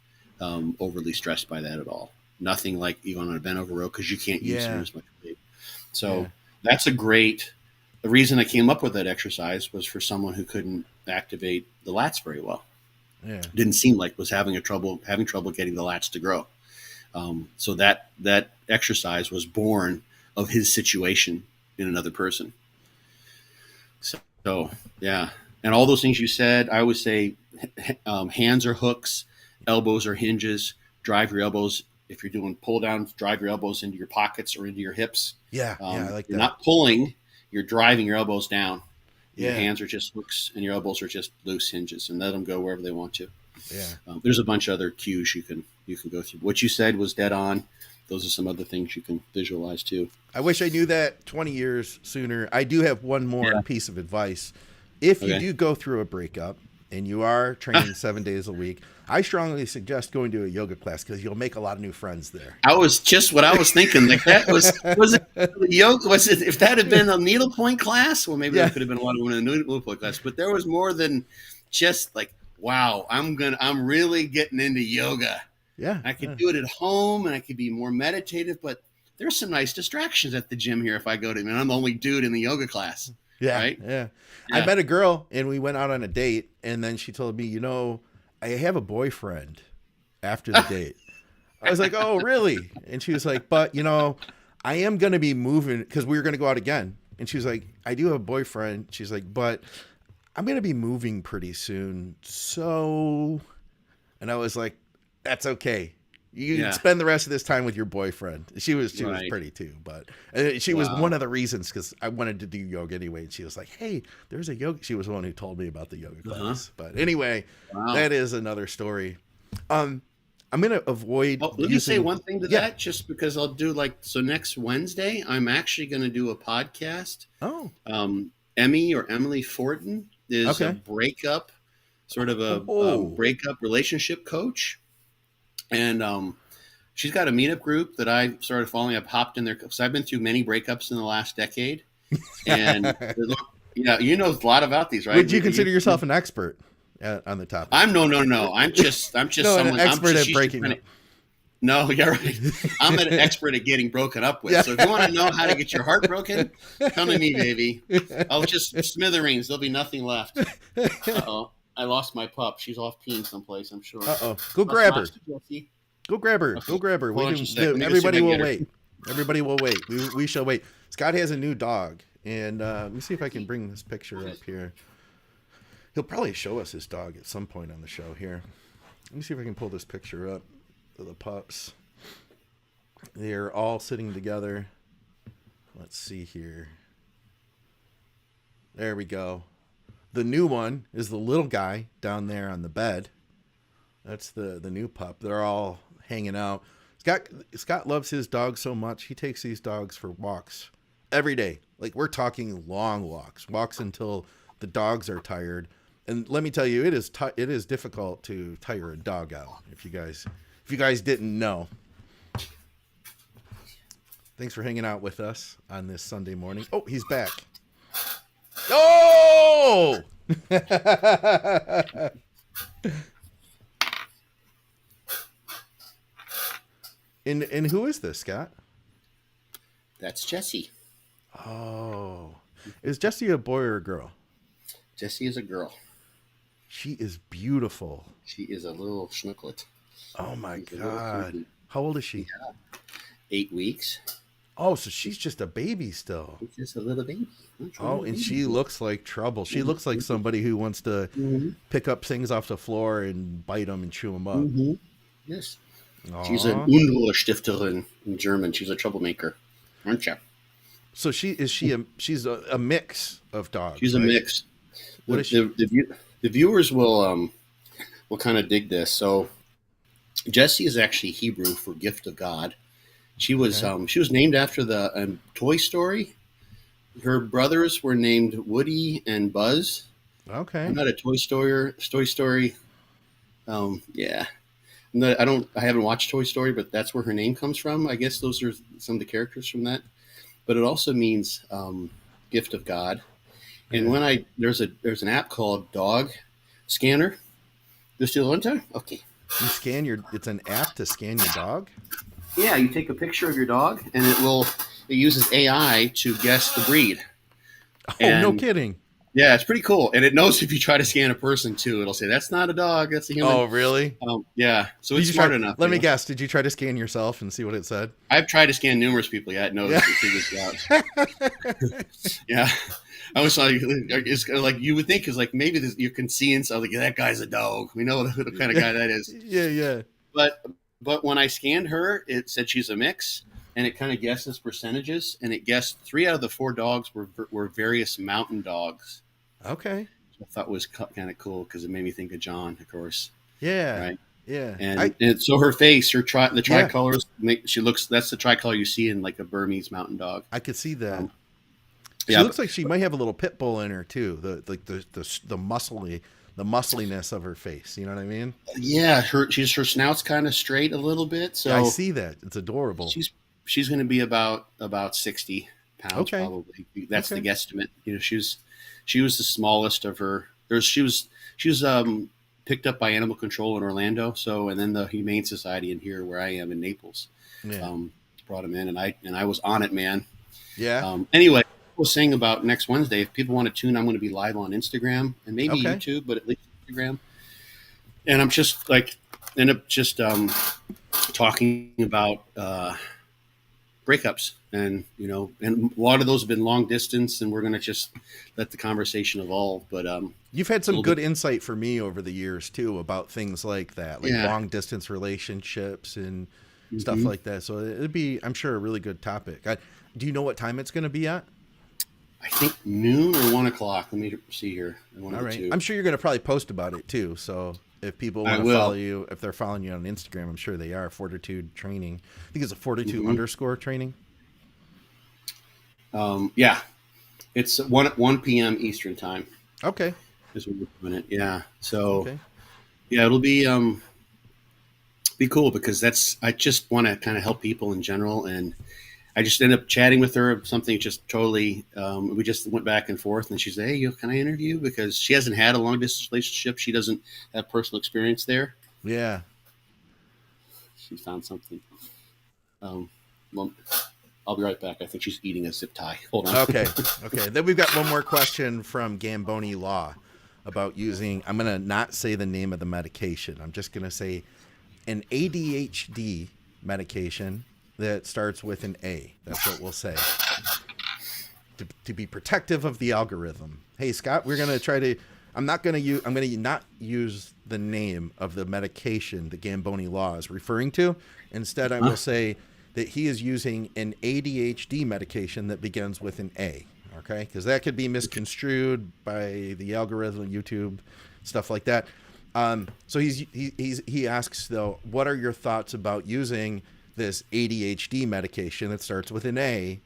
overly stressed by that at all. Nothing like even on a bent over row, because you can't use as much weight. So that's the reason I came up with that exercise was for someone who couldn't activate the lats very well. Yeah. Didn't seem like was having trouble getting the lats to grow. So that exercise was born of his situation in another person. So yeah. And all those things you said, I always say hands are hooks, elbows are hinges, drive your elbows. If you're doing pull down, drive your elbows into your pockets or into your hips. Yeah. I like that. You're not pulling, you're driving your elbows down. Yeah. Your hands are just hooks and your elbows are just loose hinges, and let them go wherever they want to. Yeah. There's a bunch of other cues you can go through. What you said was dead on. Those are some other things you can visualize too. I wish I knew that 20 years sooner. I do have one more piece of advice. If you do go through a breakup and you are training 7 days a week, I strongly suggest going to a yoga class, because you'll make a lot of new friends there. I was just what I was thinking. Like that was it yoga? Was it, if that had been a needlepoint class? Well, maybe there could have been a lot of women in the needlepoint class, but there was more than just like, wow, I'm really getting into yoga. Yeah. I could do it at home, and I could be more meditative, but there's some nice distractions at the gym here if I go to, I'm the only dude in the yoga class. Yeah. Right? Yeah. I met a girl and we went out on a date, and then she told me, I have a boyfriend after the date. I was like, oh, really? And she was like, but, I am going to be moving, because we were going to go out again. And she was like, I do have a boyfriend. She's like, but I'm going to be moving pretty soon. So, and I was like, that's okay. You can spend the rest of this time with your boyfriend. She was pretty too, but she was one of the reasons, because I wanted to do yoga anyway. And she was like, hey, there's a yoga. She was the one who told me about the yoga class. But anyway, that is another story. I'm going to avoid. Let me say one thing to that, just because I'll do next Wednesday, I'm actually going to do a podcast. Oh. Emily Fortin is a breakup, sort of a breakup relationship coach. And she's got a meetup group that I started following. I've hopped in there because I've been through many breakups in the last decade. And you know a lot about these, right? Would you consider yourself an expert on the topic. I'm no. I'm just no, someone. an expert at she's breaking trying up. to- No, you're right. I'm an expert at getting broken up with. Yeah. So if you want to know how to get your heart broken, come to me, baby. I'll just smithereens. There'll be nothing left. Uh-oh. I lost my pup. She's off peeing someplace, I'm sure. Uh-oh. Go grab her. Jesse. Go grab her. Okay. Go grab her. Hold on just a sec. Let me go see if Everybody I can will get her. wait. Everybody will wait. We shall wait. Scott has a new dog. And let me see if I can bring this picture up here. He'll probably show us his dog at some point on the show here. Let me see if I can pull this picture up of the pups. They're all sitting together. Let's see here. There we go. The new one is the little guy down there on the bed. That's the new pup. They're all hanging out. Scott loves his dog so much. He takes these dogs for walks every day. Like, we're talking long walks until the dogs are tired. And let me tell you, it is difficult to tire a dog out. If you guys didn't know. Thanks for hanging out with us on this Sunday morning. Oh, he's back. Oh! And who is this, Scott? That's Jessie. Oh. Is Jessie a boy or a girl? Jessie is a girl. She is beautiful. She is a little schnooklet. Oh, my She's God. How old is she? Yeah. 8 weeks. Oh, so she's just a baby still. She's just a little baby. Oh, and she looks like trouble. She looks like somebody who wants to pick up things off the floor and bite them and chew them up. Mm-hmm. Yes. Aww. She's an Unruhestifterin in German. She's a troublemaker. Aren't you? So she's a mix of dogs. She's right? a mix. What is she? The viewers will kind of dig this. So Jessie is actually Hebrew for gift of God. She was named after the Toy Story. Her brothers were named Woody and Buzz. Okay. I'm not a Toy Story. Yeah. I haven't watched Toy Story, but that's where her name comes from. I guess those are some of the characters from that. But it also means gift of God. And when there's an app called Dog Scanner. You still want to? Okay. It's an app to scan your dog? Yeah, you take a picture of your dog, and it uses AI to guess the breed. Oh, no kidding. Yeah, it's pretty cool. And it knows if you try to scan a person, too. It'll say, that's not a dog, that's a human. Oh, really? Yeah, so it's smart enough. Let me guess. Did you try to scan yourself and see what it said? I've tried to scan numerous people. Yeah, it knows it figures it out. Yeah. I was like, it's like you would think, because like maybe you can see inside, like, that guy's a dog. We know the kind of guy that is. Yeah. But when I scanned her, it said she's a mix, and it kind of guesses percentages, and it guessed 3 out of the 4 dogs were various mountain dogs. Okay. Which I thought was kind of cool because it made me think of John, of course. Yeah. Right. Yeah. And so her face, the tricolors, that's the tricolor you see in like a Burmese mountain dog. I could see that. She looks like she might have a little pit bull in her too. The muscliness of her face. You know what I mean? Yeah, her snout's kind of straight a little bit. So yeah, I see that. It's adorable. She's going to be about 60 pounds probably. That's the guesstimate. You know, she was the smallest of her. She was picked up by Animal Control in Orlando. So, and then the Humane Society in here where I am in Naples, brought him in, and I was on it, man. Yeah. Anyway. Was saying about next Wednesday, if people want to tune, I'm going to be live on Instagram and maybe YouTube, but at least Instagram. And I'm just talking about breakups, and and a lot of those have been long distance, and we're going to just let the conversation evolve. But you've had some good insight for me over the years too about things like that, like long distance relationships and stuff like that. So it'd be, I'm sure, a really good topic. Do you know what time it's going to be at? I think noon or 1 o'clock. Let me see here. All right. I'm sure you're going to probably post about it too. So if people want to follow you, if they're following you on Instagram, I'm sure they are. Fortitude Training. I think it's a Fortitude _ training. Yeah. It's 1 p.m. Eastern time. Okay. Is when we're doing it. Yeah. So yeah, it'll be cool because I just want to kind of help people in general, and I just ended up chatting with her. Something just totally. We just went back and forth, and she said, "Hey, can I interview?" Because she hasn't had a long distance relationship. She doesn't have personal experience there. Yeah. She found something. Well, I'll be right back. I think she's eating a zip tie. Hold on. Okay. Okay. Then we've got one more question from Gamboni Law about using, I'm going to not say the name of the medication. I'm just going to say an ADHD medication that starts with an A. That's what we'll say. To be protective of the algorithm. Hey, Scott, we're going to try to, I'm going to not use the name of the medication the Gamboni Law is referring to. Instead, I will say that he is using an ADHD medication that begins with an A. Okay, because that could be misconstrued by the algorithm, YouTube, stuff like that. So he asks though, what are your thoughts about using this ADHD medication that starts with an A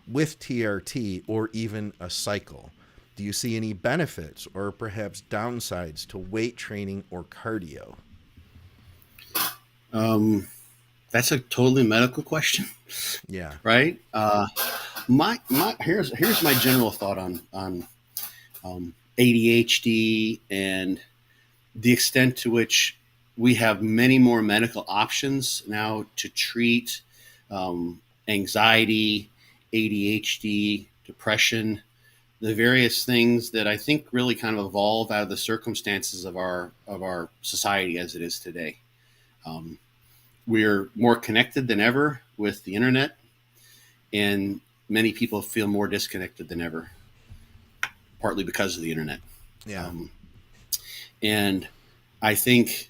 with TRT or even a cycle? Do you see any benefits or perhaps downsides to weight training or cardio? That's a totally medical question. Yeah. Right. Here's my general thought on ADHD and the extent to which we have many more medical options now to treat anxiety, ADHD, depression, the various things that I think really kind of evolve out of the circumstances of our society as it is today. We're more connected than ever with the internet, and many people feel more disconnected than ever, partly because of the internet. Yeah. And I think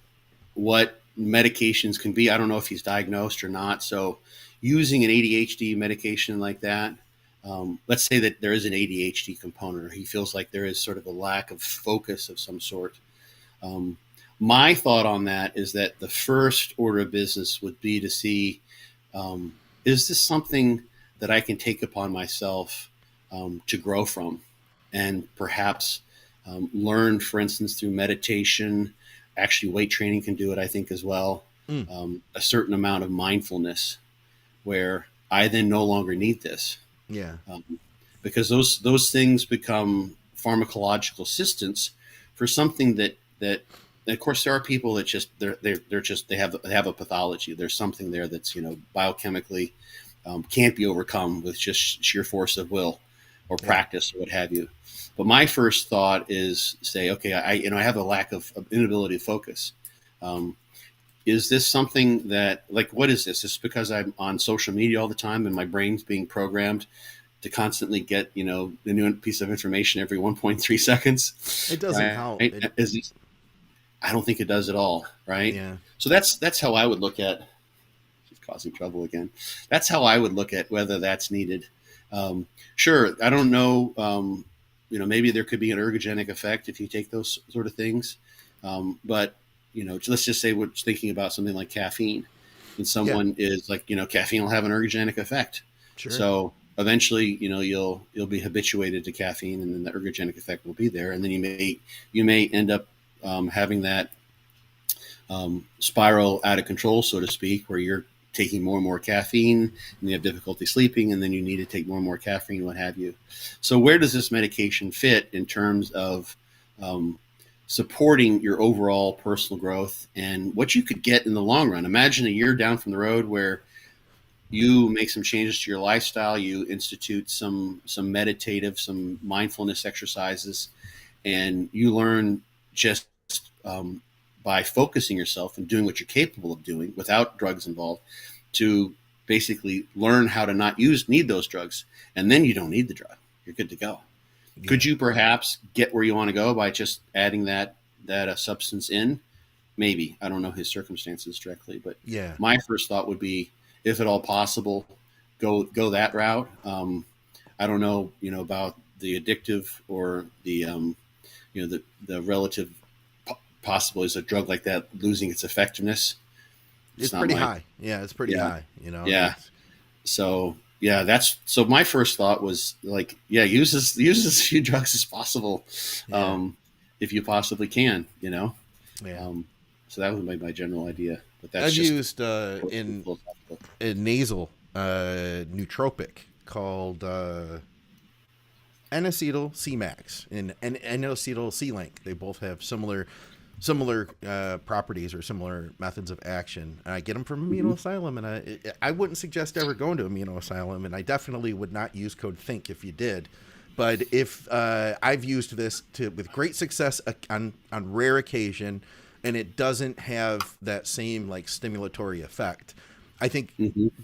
what medications can be, I don't know if he's diagnosed or not. So using an ADHD medication like that, let's say that there is an ADHD component, or he feels like there is sort of a lack of focus of some sort. My thought on that is that the first order of business would be to see, is this something that I can take upon myself to grow from, and perhaps learn, for instance, through meditation. Actually, weight training can do it, I think, as well. A certain amount of mindfulness where I then no longer need this. Yeah. Because those things become pharmacological assistants for something that of course there are people that just they have a pathology. There's something there that's biochemically can't be overcome with just sheer force of will or practice or what have you. But my first thought is say, okay, I have a lack of inability to focus. Is this something that, like, what is this? Is this because I'm on social media all the time and my brain's being programmed to constantly get, the new piece of information every 1.3 seconds? It doesn't help. I don't think it does at all. Right. Yeah. So that's how I would look at, she's causing trouble again. That's how I would look at whether that's needed. Sure. I don't know. Maybe there could be an ergogenic effect if you take those sort of things. But, let's just say we're thinking about something like caffeine, and someone is like, caffeine will have an ergogenic effect. Sure. So eventually, you'll be habituated to caffeine, and then the ergogenic effect will be there. And then you may end up having that spiral out of control, so to speak, where you're taking more and more caffeine and you have difficulty sleeping, and then you need to take more and more caffeine, what have you. So where does this medication fit in terms of supporting your overall personal growth and what you could get in the long run? Imagine a year down from the road where you make some changes to your lifestyle, you institute some meditative, some mindfulness exercises, and you learn just by focusing yourself and doing what you're capable of doing without drugs involved, to basically learn how to not need those drugs. And then you don't need the drug. You're good to go. Yeah. Could you perhaps get where you want to go by just adding that substance in? Maybe. I don't know his circumstances directly, but my first thought would be, if at all possible, go that route. I don't know, about the addictive or the relative possible is a drug like that losing its effectiveness. It's pretty high. Yeah, it's pretty high. Yeah. So my first thought was like, use as few drugs as possible, if you possibly can. Yeah. So that was my general idea. But that's I've used in nasal nootropic called N-acetyl C-Max and N-acetyl C-Link. They both have similar properties or similar methods of action. And I get them from Amino Asylum, and I wouldn't suggest ever going to Amino Asylum, and I definitely would not use code THINK if you did. But if I've used this with great success on rare occasion, and it doesn't have that same like stimulatory effect. I think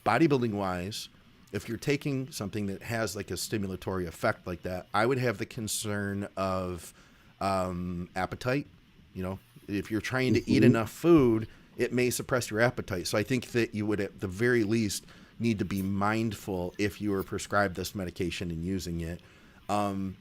bodybuilding wise, if you're taking something that has like a stimulatory effect like that, I would have the concern of appetite. You know, if you're trying to eat enough food, it may suppress your appetite. So I think that you would at the very least need to be mindful if you were prescribed this medication and using it.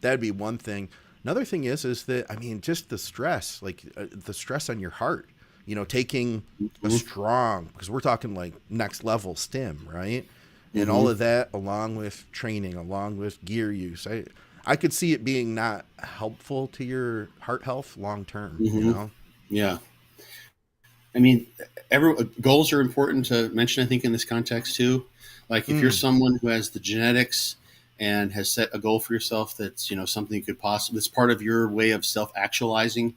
That'd be one thing. Another thing is that, I mean, just the stress, like the stress on your heart, you know, taking a strong, because we're talking like next level stim, right? And all of that along with training, along with gear use. I could see it being not helpful to your heart health long term, you know? Yeah. I mean, goals are important to mention, I think, in this context too. Like if you're someone who has the genetics and has set a goal for yourself that's, you know, something you could possibly, that's part of your way of self-actualizing,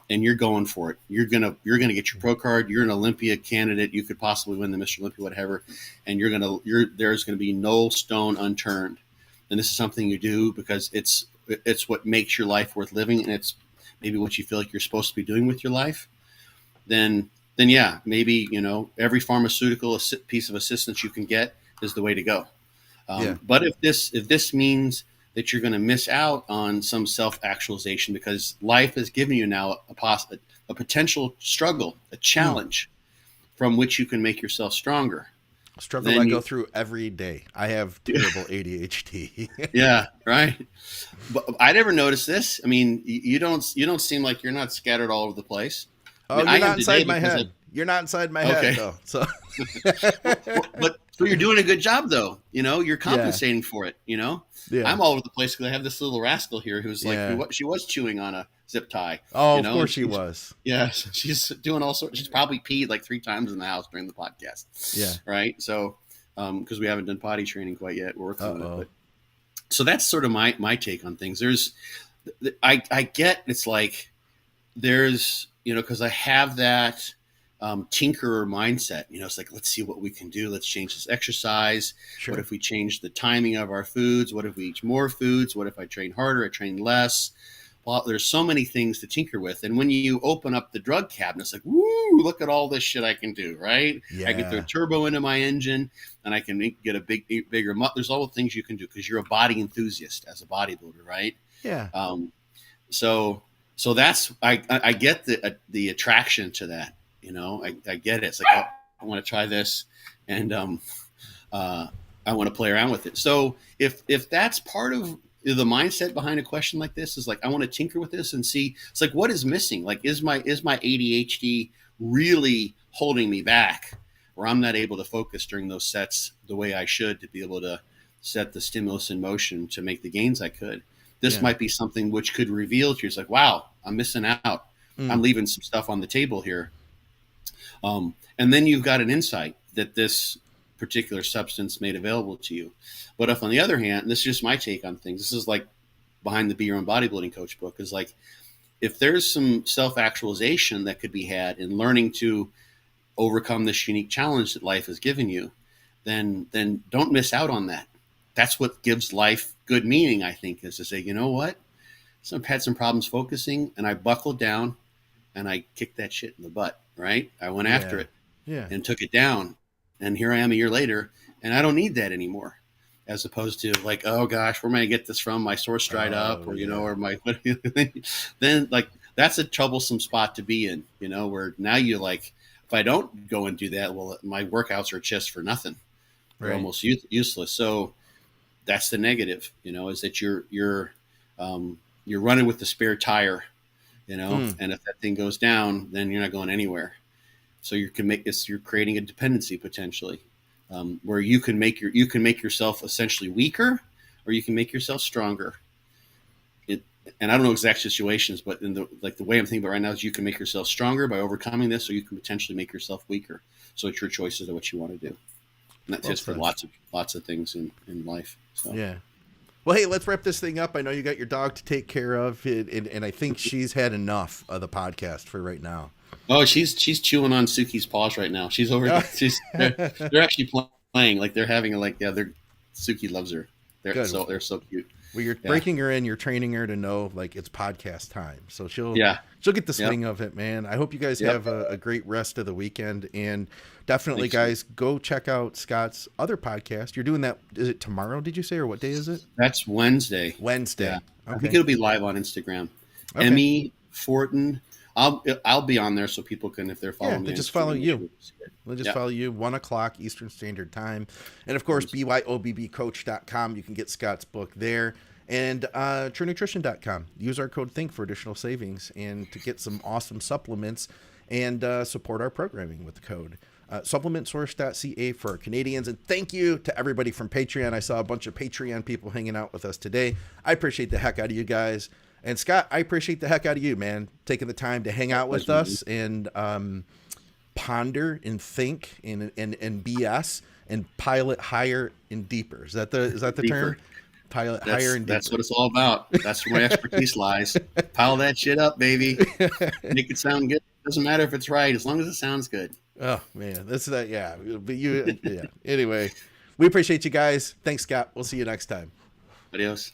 and you're going for it. You're gonna get your pro card. You're an Olympia candidate. You could possibly win the Mr. Olympia, whatever. And there's gonna be no stone unturned. And this is something you do because it's what makes your life worth living, and it's maybe what you feel like you're supposed to be doing with your life. Then yeah, maybe, you know, every pharmaceutical piece of assistance you can get is the way to go. But if this means that you're going to miss out on some self-actualization because life has given you now a potential struggle, a challenge from which you can make yourself stronger. Struggle I go through every day. I have terrible ADHD. Yeah, right. But I never noticed this. I mean, you don't seem like you're not scattered all over the place. Oh, you're not inside my head. You're not inside my head, though. So, but you're doing a good job, though. You know, you're compensating for it. You know, I'm all over the place because I have this little rascal here who's like, she was chewing on a zip tie. Oh, you know? Of course she was. Yeah, she's doing all sorts. She's probably peed like 3 times in the house during the podcast. Yeah. Right. So, because we haven't done potty training quite yet, we're working on it. But, so that's sort of my take on things. I get it's like there's, you know, because I have that tinkerer mindset. You know, it's like, let's see what we can do. Let's change this exercise. Sure. What if we change the timing of our foods? What if we eat more foods? What if I train harder? I train less? Well, there's so many things to tinker with. And when you open up the drug cabinet, it's like, woo, look at all this shit I can do, right? Yeah. I can throw turbo into my engine, and I can get a bigger there's all the things you can do because you're a body enthusiast as a bodybuilder, right? Yeah. So that's, I get the attraction to that. You know, I get it. It's like, oh, I want to try this, and I want to play around with it. So if that's part of the mindset behind a question like this, is like, I want to tinker with this and see, it's like, what is missing? Like, is my ADHD really holding me back, where I'm not able to focus during those sets the way I should to be able to set the stimulus in motion to make the gains I could? This might be something which could reveal to you. It's like, wow, I'm missing out. I'm leaving some stuff on the table here. And then you've got an insight that this particular substance made available to you. But if, on the other hand, and this is just my take on things, this is like behind the Be Your Own Bodybuilding Coach book, is like, if there's some self-actualization that could be had in learning to overcome this unique challenge that life has given you, then don't miss out on that. That's what gives life good meaning, I think, is to say, you know what? I've had some problems focusing, and I buckled down and I kicked that shit in the butt, right? I went after it and took it down. And here I am a year later, and I don't need that anymore. As opposed to like, oh gosh, where am I gonna get this from? My source dried up, or, you know, or my, then like, that's a troublesome spot to be in, you know, where now you like, if I don't go and do that, well, my workouts are just for nothing. They're almost useless. So that's the negative, you know, is that you're running with the spare tire, you know, and if that thing goes down, then you're not going anywhere. So you're creating a dependency potentially, where you can make yourself essentially weaker, or you can make yourself stronger. And I don't know exact situations, but in the way I'm thinking about right now is you can make yourself stronger by overcoming this, or you can potentially make yourself weaker. So it's your choice as to what you want to do. And that's Well just for said. lots of things in life. So. Yeah. Well, hey, let's wrap this thing up. I know you got your dog to take care of, and I think she's had enough of the podcast for right now. Oh, she's chewing on Suki's paws right now. She's over there. They're actually playing, like they're having Suki loves her. They're so cute. Well, you're breaking her in. You're training her to know like it's podcast time, so she'll get the swing of it, man. I hope you guys have a great rest of the weekend, and definitely, guys, go check out Scott's other podcast. You're doing that. Is it tomorrow? Did you say, or what day is it? That's Wednesday. Wednesday. Yeah. Okay. I think it'll be live on Instagram. Okay. Emmy Fortin. I'll be on there so people can, if they're following me. They just follow you. They'll just follow you, 1 o'clock Eastern Standard Time. And, of course, byobbcoach.com. You can get Scott's book there. And truenutrition.com. Use our code THINK for additional savings and to get some awesome supplements and support our programming with the code. Supplementsource.ca for our Canadians. And thank you to everybody from Patreon. I saw a bunch of Patreon people hanging out with us today. I appreciate the heck out of you guys. And Scott, I appreciate the heck out of you, man, taking the time to hang out with us and ponder and think and BS and pilot higher and deeper. Is that the term? Pilot higher and deeper. That's what it's all about. That's where my expertise lies. Pile that shit up, baby. Make it sound good. Doesn't matter if it's right, as long as it sounds good. Oh man, But you, Anyway, we appreciate you guys. Thanks, Scott. We'll see you next time. Adios.